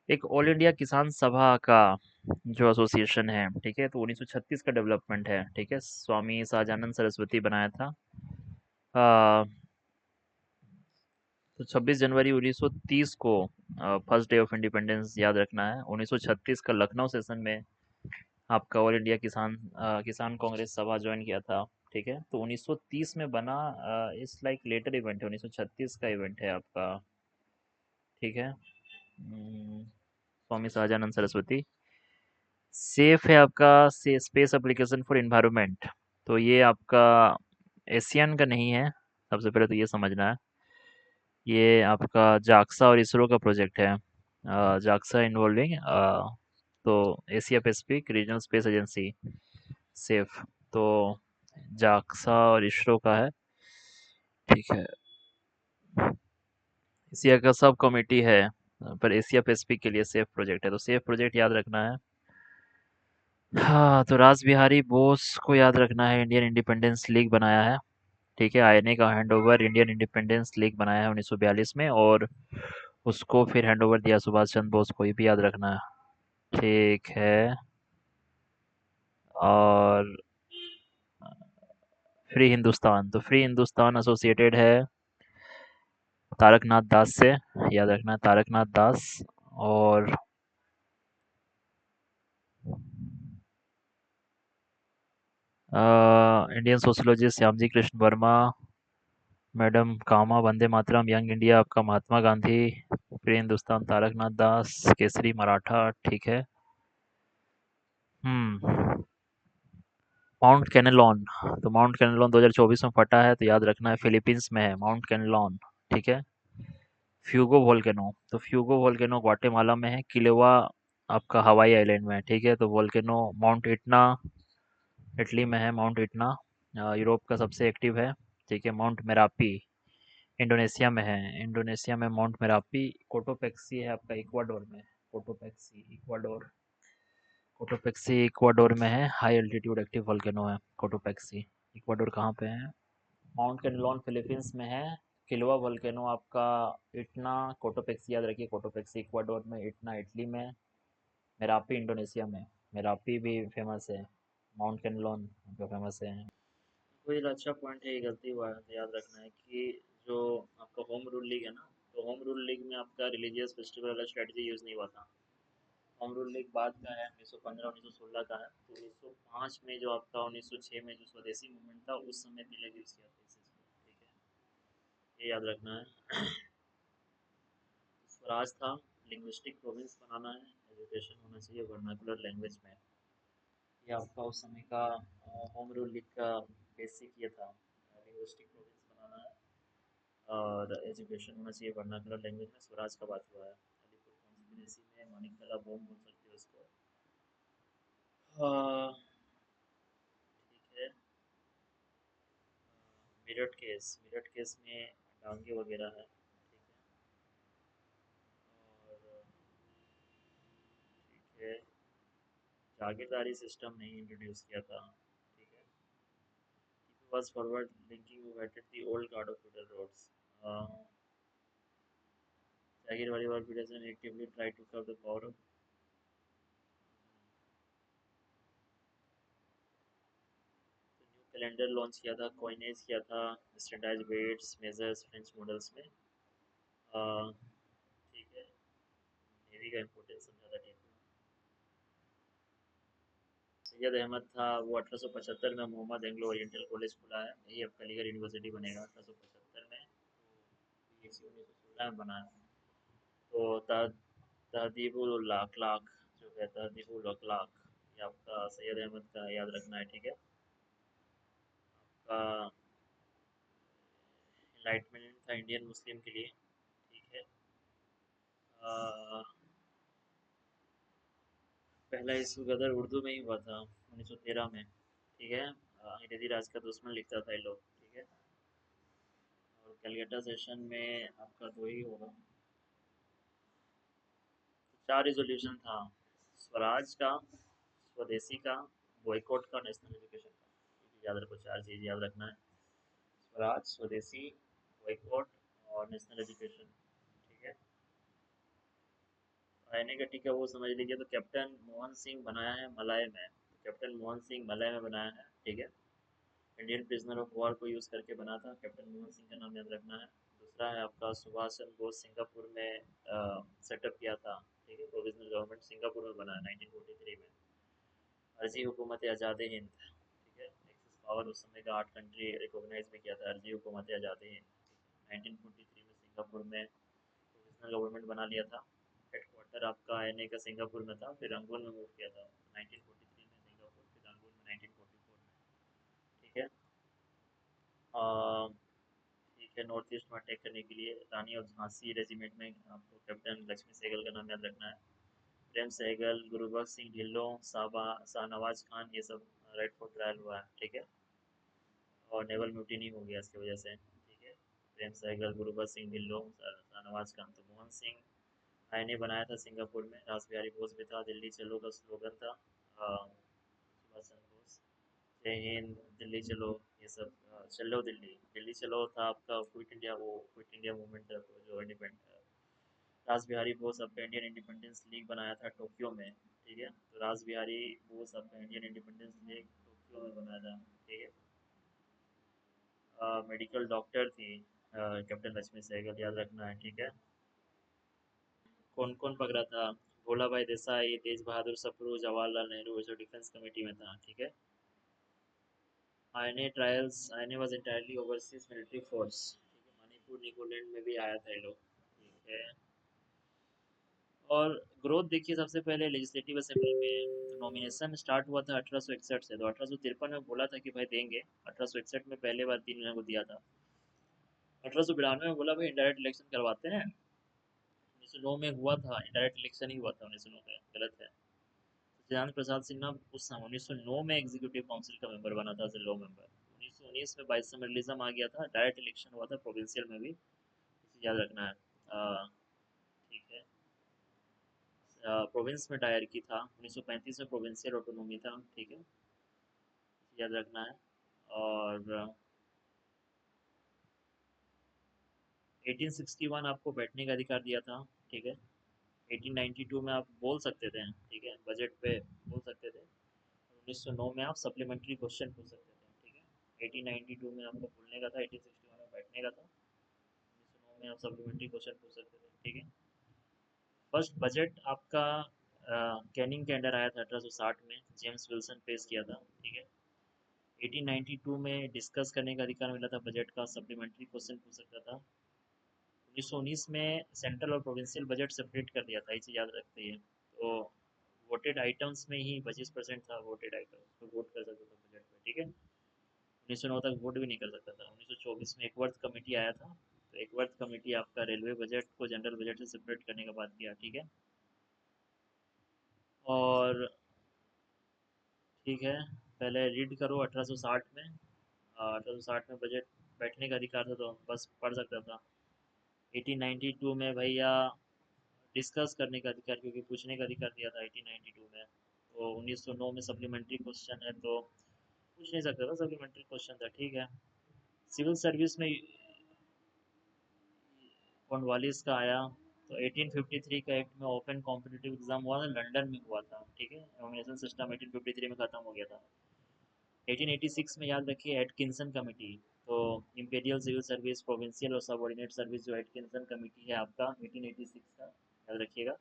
एक ऑल इंडिया किसान सभा का जो एसोसिएशन है, ठीक है, तो 1936 का डेवलपमेंट है, ठीक है। स्वामी सहजानंद सरस्वती बनाया था। आ, तो 26 जनवरी 1930 को फर्स्ट डे ऑफ इंडिपेंडेंस याद रखना है। 1936 का लखनऊ सेशन में आपका ऑल इंडिया किसान कांग्रेस सभा ज्वाइन किया था, ठीक है। तो 1930 में बना, इस लाइक लेटर इवेंट है, 1936 का इवेंट है आपका, ठीक है। स्वामी सहजानंद सरस्वती। सेफ है आपका स्पेस एप्लीकेशन फॉर एनवायरनमेंट, तो ये आपका एशियन का नहीं है, सबसे पहले तो ये समझना है। ये आपका जाक्सा और इसरो का प्रोजेक्ट है। जाक्सा इन्वॉल्विंग तो Asia Pacific regional space agency, safe. तो जाक्सा और इसरो का है, ठीक है। एशिया का सब कमिटी है, पर एशिया पैसिफिक के लिए सेफ प्रोजेक्ट है, तो सेफ प्रोजेक्ट याद रखना है। हाँ, तो रास बिहारी बोस को याद रखना है, इंडियन इंडिपेंडेंस लीग बनाया है। ठीक है, आईएनए का हैंडओवर इंडियन इंडिपेंडेंस लीग बनाया है 1942 में, और उसको फिर हैंडओवर दिया सुभाष चंद्र बोस को, ये भी याद रखना है। ठीक है। और फ्री हिंदुस्तान, तो फ्री हिंदुस्तान एसोसिएटेड है तारकनाथ दास से, याद रखना है तारकनाथ दास। और Indian sociologist Shyamji Krishna Varma, madam Cama, Vande Mataram, Young India आपका महात्मा गांधी, फ्री हिंदुस्तान तारकनाथ दास, केसरी मराठा। ठीक है। हम्म। माउंट कैनेलॉन, तो माउंट कैनेलॉन 2024 में फटा है, तो याद रखना है फिलीपींस में है माउंट कैनेलॉन। ठीक है। फ्यूगो वोल्केनो, तो फ्यूगो वोल्केनो ग्वाटेमाला में है, किलोवा आपका हवाई आइलैंड में है। ठीक है। तो वोल्केनो माउंट इटना इटली में है, माउंट इटना यूरोप का सबसे एक्टिव है। ठीक है। माउंट मेरापी इंडोनेशिया में है, इंडोनेशिया में माउंट मेरापी। कोटोपेक्सी है आपका इक्वाडोर में, कोटोपेक्सी इक्वाडोर, कोटोपेक्सी इक्वाडोर में है, हाई एल्टीट्यूड एक्टिव वोल्केनो है कोटोपेक्सी। इक्वाडोर कहाँ पे है? माउंट कैनलॉन फिलीपींस में है। किलोआ वोल्केनो आपका इटना, कोटोपेक्सी याद रखिए, कोटोपेक्सी इक्वाडोर में, इटना इटली में, मेरापी इंडोनेशिया में। मेरापी भी फेमस है, माउंट कैनलॉन जो फेमस है। कोई अच्छा पॉइंट है, ये गलती हुआ है, तो याद रखना है कि जो आपका होम रूल लीग है ना, तो होम रूल लीग में आपका रिलीजियस फेस्टिवल वाला स्ट्रेटजी यूज़ नहीं हुआ था। होम रूल लीग बाद का है, 1915 1916 का है। तो 1905 में जो आपका 1906 में जो स्वदेशी मूवमेंट था, उस समय पहले यूज़ किया था इस चीज़ को। ठीक है, ये याद रखना है। स्वराज था, लिंग्विस्टिक प्रोविंस बनाना है, एजुकेशन होना चाहिए वर्नाकुलर लैंग्वेज में। ये आपका उस समय का होम रूल लीग का बेसिक ये था, लिंग्विस्टिक प्रोविंस बनाना है और एजुकेशन होना चाहिए वर्नाकुलर लैंग्वेज में। स्वराज का बात हुआ है, अलीपुर कॉन्स्पिरेसी में मानिकतला बॉम्ब बोल सकते हो उसको। हाँ, ठीक है। मेरठ केस में डांगे वगैरह है। ठीक है। और ठीक है, जागीरदारी सिस्टम नहीं इंट्रोड्यूस किया था। ठीक है। was forward linking who vetted the old guard of feudal roads. जागीरवाड़ी ऑर्बिटर्स ने actively tried to curb the power of new calendar launch किया था, कॉइनेज किया था, standardised weights measures French models में। ठीक है। नेवी का इंपोर्टेंस समझा था। सैयद अहमद था, वो 1875 में मोहम्मद एंग्लो ओरिएंटल कॉलेज खुला है, यही अब अलीगढ़ यूनिवर्सिटी बनेगा 1875 में। तो ये 1916 में बना है। तो तहदीबुल अखलाक जो है, तहदीबुल अखलाक, ये आपका सैयद अहमद का याद रखना है। ठीक है। आपका इनलाइटमेंट था इंडियन मुस्लिम के लिए। ठीक है। अ, पहला इशू गदर उर्दू में ही हुआ था 1913 में। ठीक है। अंग्रेजी राज का दुश्मन लिखता था ये लोग। ठीक है। और कलकत्ता सेशन में आपका दो ही होगा, चार रिजोल्यूशन था, स्वराज का, स्वदेशी का, बॉयकॉट का, नेशनल एजुकेशन का। याद रखो, चार चीज़ याद रखना है, स्वराज, स्वदेशी, बॉयकॉट और नेशनल एजुकेशन। ठीक है। आईने का टीका वो समझ लीजिए, तो कैप्टन मोहन सिंह बनाया है मलाय में, तो कैप्टन मोहन सिंह मलाय में बनाया है। ठीक है। इंडियन प्रिजनर ऑफ वॉर को यूज़ करके बना था, कैप्टन मोहन सिंह का नाम याद रखना है। दूसरा है आपका सुभाष चंद्र बोस सिंगापुर में सेटअप किया था। ठीक है, प्रोविजनल गवर्नमेंट सिंगापुर में बना है 1943 में। अर्जी हुकूमत आज़ाद हिंद। ठीक है, एक्सेस पावर उस समय का 8 कंट्री रिकॉग्नाइज में किया था, अर्जी हुकूमत आज़ाद हिंद। 1943 में सिंगापुर में प्रोविजनल गवर्नमेंट बना लिया था। हेडक्वार्टर आपका आईएनए का सिंगापुर में था, फिर रंगून में मूव किया था 1943 में सिंगापुर, फिर रंगून में 1944 में। ठीक है। ठीक है, नॉर्थ ईस्ट में अटैक करने के लिए रानी और झांसी रेजिमेंट में आपको कैप्टन लक्ष्मी सहगल का नाम याद रखना है। प्रेम सहगल, गुरुबख्श सिंह ढिल्लों, शाहनवाज खान, ये सब राइट फॉर ट्रायल हुआ है। ठीक है। और नेवल म्यूटिनी हो गया इसकी वजह से। ठीक है। प्रेम सहगल, गुरुबख्श सिंह ढिल्लों, शाहनवाज खान, तो मोहन सिंह आईने बनाया था सिंगापुर में, रास बिहारी बोस भी था, दिल्ली चलो का स्लोगन था, सुभाष चंद्र बोस, जय हिंद, दिल्ली चलो, ये सब, चलो दिल्ली, दिल्ली चलो था आपका, क्विट इंडिया, वो क्विट इंडिया मूवमेंट था जो इंडिपेंडेंट, रास बिहारी बोस आपका इंडियन इंडिपेंडेंस लीग बनाया था टोक्यो में, ठीक है, तो रास बिहारी बोस आपका इंडियन इंडिपेंडेंस लीग टोक्यो में बनाया था, ठीक है। मेडिकल डॉक्टर थी कैप्टन लक्ष्मी सहगल, याद रखना है, ठीक है। कौन कौन पकड़ा था? भोला भाई देसाई, तेज बहादुर सप्रू, जवाहरलाल नेहरू, जो डिफेंस कमेटी में था, ठीक है। INA trials, INA was entirely overseas military force, ठीक है, मणिपुर नीगोलैंड में भी आया था ये लोग, ठीक है। और ग्रोथ देखिए, सबसे पहले लेजिस्लेटिव असेंबली में तो नॉमिनेशन स्टार्ट हुआ था 1861 से, तो 1853 में बोला था कि भाई देंगे, 1861 में पहले बार 3 महीने को दिया था, 1892 में बोला भाई इंडायरेक्ट इलेक्शन करवाते हैं, 1909 में हुआ था इंडायरेक्ट इलेक्शन ही हुआ था 1909 में, गलत है। सत्येंद्र प्रसाद सिन्हा उस समय 1909 में एग्जीक्यूटिव काउंसिल का मेंबर बना था, एज लॉ मेंबर। 1919 में बाइसमरलिज्म आ गया था, डायरेक्ट इलेक्शन हुआ था प्रोविंशियल में भी, इसे याद रखना है, ठीक है। प्रोविंस में डायर की था, 1935 में प्रोविंशियल ऑटोनोमी था, ठीक है, याद रखना है। और 1861 आपको बैठने का अधिकार दिया था, ठीक है। 1892 में आप बोल सकते थे, ठीक है, बजट पे बोल सकते थे। 1909 में आप सप्लीमेंट्री क्वेश्चन पूछ सकते थे, ठीक है। 1892 में आपको बोलने का था, 1861 में बैठने का था, 1909 में आप सप्लीमेंट्री क्वेश्चन पूछ सकते थे, ठीक है। फर्स्ट बजट आपका कैनिंग के अंडर आया था 1860 में, जेम्स विल्सन पेश किया था, ठीक है। 1892 में डिस्कस करने का अधिकार मिला था बजट का, सप्लीमेंट्री क्वेश्चन पूछ सकता था। 1919 में सेंट्रल और प्रोविंशियल बजट सेपरेट कर दिया था, ये चीज़ याद रखते हैं। तो वोटेड आइटम्स में ही 25% था वोटेड आइटम्स, तो वोट कर सकता था बजट में, ठीक है। 1909 तक वोट भी नहीं कर सकता था। 1924 में एक वर्थ कमेटी आया था, तो एक वर्थ कमेटी आपका रेलवे बजट को जनरल बजट से सेपरेट करने का बात किया, ठीक है। और ठीक है, पहले रीड करो 1860 में, 1860 में बजट बैठने का अधिकार था, तो बस पढ़ सकता था। 1892 में भैया डिस्कस करने का अधिकार, क्योंकि पूछने का अधिकार दिया था 1892 में, तो 1909 में सप्लीमेंट्री क्वेश्चन है तो पूछ नहीं सकता था, सप्लीमेंट्री क्वेश्चन था, ठीक है। सिविल सर्विस में कॉर्नवालिस का आया, तो 1853 का एक्ट में ओपन कॉम्पिटिटिव एग्जाम हुआ था, लंदन में हुआ था, ठीक है, नॉमिनेशन सिस्टम 1853 में खत्म हो गया था। 1886 में याद रखिए एटकिंसन कमेटी, तो इंपीरियल सिविल सर्विस, प्रोविंशियल और सबऑर्डिनेट सर्विस, जो एटकिंसन कमेटी है आपका 1886 का, याद रखिएगा।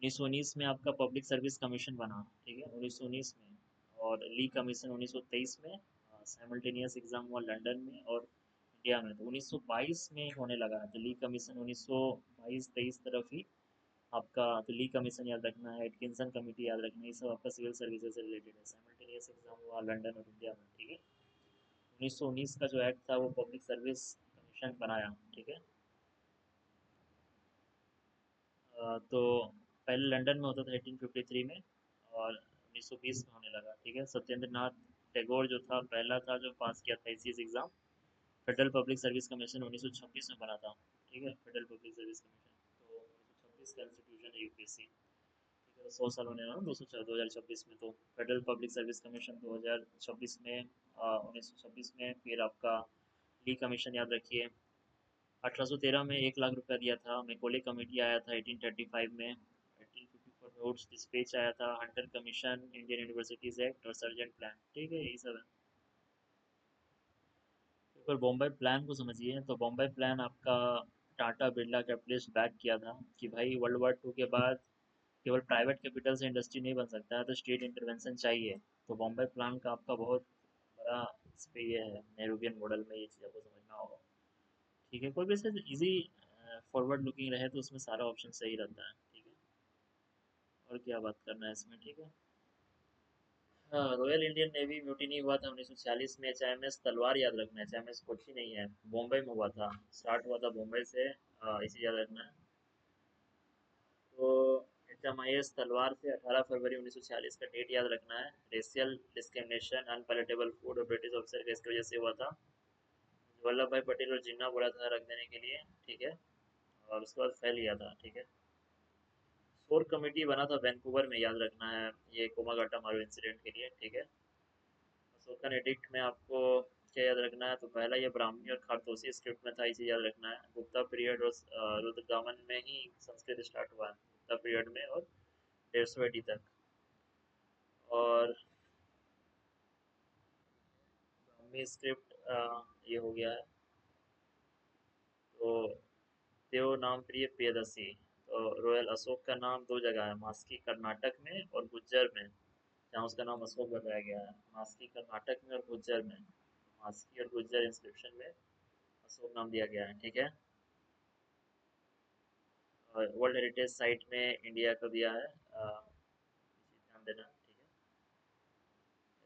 1919 में आपका पब्लिक सर्विस कमीशन बना, ठीक है, 1919 में। और ली कमीशन 1923 में, साइमल्टेनियस एग्जाम हुआ लंदन में और इंडिया में, तो 1922 में होने लगा, तो ली कमीशन 1922-23 तरफ ही आपका, तो ली कमीशन याद रखना है, एटकिंसन कमेटी याद रखना है, ये सब आपका सिविल सर्विसेज से रिलेटेड है। साइमल्टेनियस एग्जाम हुआ लंदन और इंडिया में, ठीक है। 1919 का जो एक्ट था वो पब्लिक सर्विस कमीशन बनाया, ठीक है। तो पहले लंदन में होता था 1853 में, और 1920 में होने लगा, ठीक है। सत्येंद्र नाथ टैगोर जो था पहला था जो पास किया था इसी exam. Federal public service commission 1926 में बना था, ठीक है, फेडरल पब्लिक सर्विस कमीशन, तो 1926 का इंस्टीट्यूशन है यूपीएससी, ठीक है, तो 100 साल होने वाला 2026 में, तो फेडरल पब्लिक सर्विस कमीशन 2026 में, 1926 में, फिर आपका ली कमीशन याद रखिए। 1813 में 1 लाख रुपया दिया था, मैकॉले कमेटी आया था 1835 में, 1854 में वुड्स डिस्पैच आया था, Hunter commission, Indian universities act और सर्जेंट प्लान, ठीक है, यही सब है। एक बार बॉम्बे प्लान को समझिए, तो बॉम्बे प्लान आपका टाटा बिरला कैपिटलिस्ट बैक किया था कि भाई वर्ल्ड वॉर 2 के बाद केवल प्राइवेट कैपिटल से इंडस्ट्री नहीं बन सकता है, तो स्टेट इंटरवेंशन चाहिए। तो बॉम्बे प्लान का आपका बहुत बड़ा इस पे ये है, नेहरूवियन मॉडल में ये चीज़ आपको समझना होगा, ठीक है। कोई भी ऐसे इजी फॉरवर्ड लुकिंग रहे तो उसमें सारा ऑप्शन सही रहता है, ठीक है। और क्या बात करना है इसमें, ठीक है। हाँ, रॉयल इंडियन नेवी म्यूटिनी हुआ था 1946 में, एचएमएस तलवार याद रखना है, एचएमएस कोची नहीं है, बॉम्बे में हुआ था, स्टार्ट हुआ था बॉम्बे से, इसे याद रखना है। तो एचएमआईएस तलवार से 18 फरवरी 1946 का डेट याद रखना है। रेशियल डिस्क्रिमिनेशन, अनपैलेटेबल फूड और ब्रिटिश ऑफिसर के इसकी वजह से हुआ था। वल्लभ भाई पटेल और जिन्ना बोला था रख देने के लिए, ठीक है, और उसके बाद फैल गया था, ठीक है। कोर कमेटी बना था वैंकूवर में, याद रखना है, ये कोमागाटा मारू इंसिडेंट के लिए, ठीक है। अशोकन एडिक्ट में आपको क्या याद रखना है, तो पहला ये ब्राह्मणी और खारतोसी स्क्रिप्ट में था, इसे याद रखना है। गुप्ता पीरियड और रुद्रदामन में ही संस्कृत स्टार्ट हुआ है, गुप्ता पीरियड में, और 150 AD तक। और ब्राह्मी स्क्रिप्ट ये हो गया है। तो देव नाम प्रिय प्रियदर्शी। तो रॉयल अशोक का नाम दो जगह है, मास्की कर्नाटक में और गुज्जर में, जहाँ उसका नाम अशोक बताया गया है, मास्की कर्नाटक में और गुज्जर में। मास्की और गुज्जर इंस्क्रिप्शन में अशोक नाम दिया गया है, ठीक है। और वर्ल्ड हेरिटेज साइट में इंडिया को दिया है, ध्यान देना, ठीक है।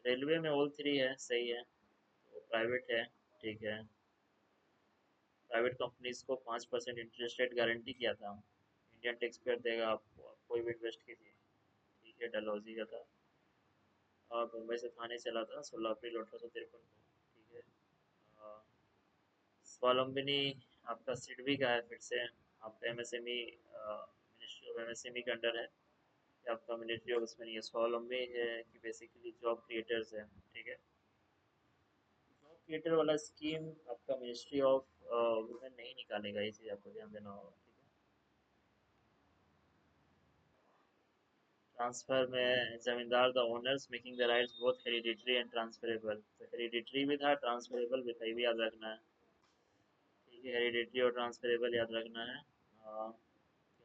रेलवे में ऑल थ्री है, सही है। तो प्राइवेट है, ठीक है। प्राइवेट कंपनीज को 5% इंटरेस्ट रेट गारंटी किया था, इंडियन टैक्स पेयर देगा आपको, आप कोई भी इन्वेस्ट कीजिए, ठीक है। डलहौजी का था, और मुंबई से थाने चला था 16 अप्रैल 1853 को, ठीक है। अ, स्वावलंबनी आपका सिडबी का है, फिर से आपका एमएसएमई, मिनिस्ट्री ऑफ एमएसएमई के अंडर है, कि आपका मिलिट्री और उसमें नहीं है। स्वावलंबी है कि बेसिकली जॉब क्रिएटर्स है, ठीक है। जॉब क्रिएटर वाला स्कीम आपका मिनिस्ट्री ऑफ वुमेन नहीं निकालेगा, ये चीज़ आपको ध्यान देना होगा, ठीक है। ट्रांसफर में जमींदार the owners making the rights both hereditary and transferable, तो हेरिडिटरी भी था, ट्रांसफरेबल भी था, ये भी याद रखना है, ठीक है। हेरिडिटरी और ट्रांसफरेबल याद रखना है।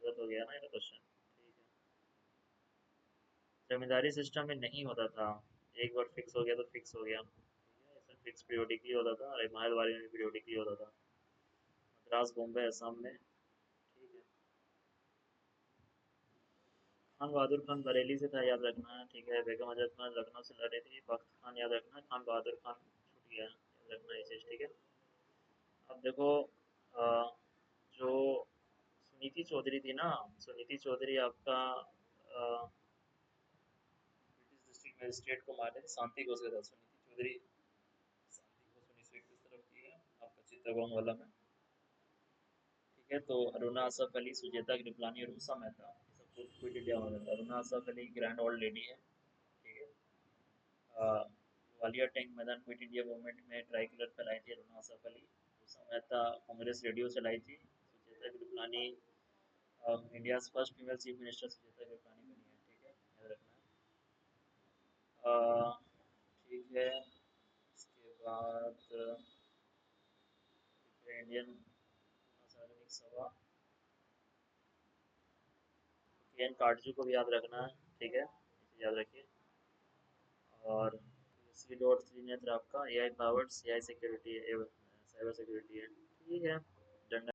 गलत हो गया ना ये क्वेश्चन, ठीक है। जमींदारी सिस्टम में नहीं होता था, एक बार फिक्स हो गया तो फिक्स हो गया, ठीक है। इसमें फिक्स पीरियोडिकली होता था, और महलवारी में पीरियोडिकली होता था। मद्रास, बॉम्बे, असम में, ठीक है। खान बहादुर खान बरेली से था, याद रखना है, ठीक है। बेगम हजरत खान लखनऊ से लड़े थे, बख्त खान याद रखना है, खान बहादुर खान छूट गया, याद रखना ये चीज़, ठीक है। अब देखो, अ, जो सुनीति चौधरी थी ना, सुनीति चौधरी आपका ब्रिटिश डिस्ट्रिक्ट मजिस्ट्रेट को मारने थे, शांति घोष के साथ सुनीति चौधरी, शांति घोष 1921 तरफ की है, आपका चित्तगोंग वाला में, ठीक है। तो अरुणा असफ अली, सुचेता कृपलानी और उषा मेहता, ये सब क्विट इंडिया में था। Aruna Asaf Ali grand old lady है, ठीक है। ग्वालियर टैंक मैदान क्विट इंडिया मूवमेंट में ट्राई कलर फैलाई थी अरुणा असफ अली। उषा मेहता कांग्रेस रेडियो चलाई थी। Sucheta Kripalani India first female chief minister Sucheta Kripalani बनी है, ठीक है, याद रखना है। ठीक है। इसके बाद इंडियन सार्वजनिक सभा, के एन काटजू को भी याद रखना है, ठीक है, इसे याद रखिए। और सी डॉट त्रिनेत्र आपका AI powered AI security, cyber security है, ठीक है। डंडा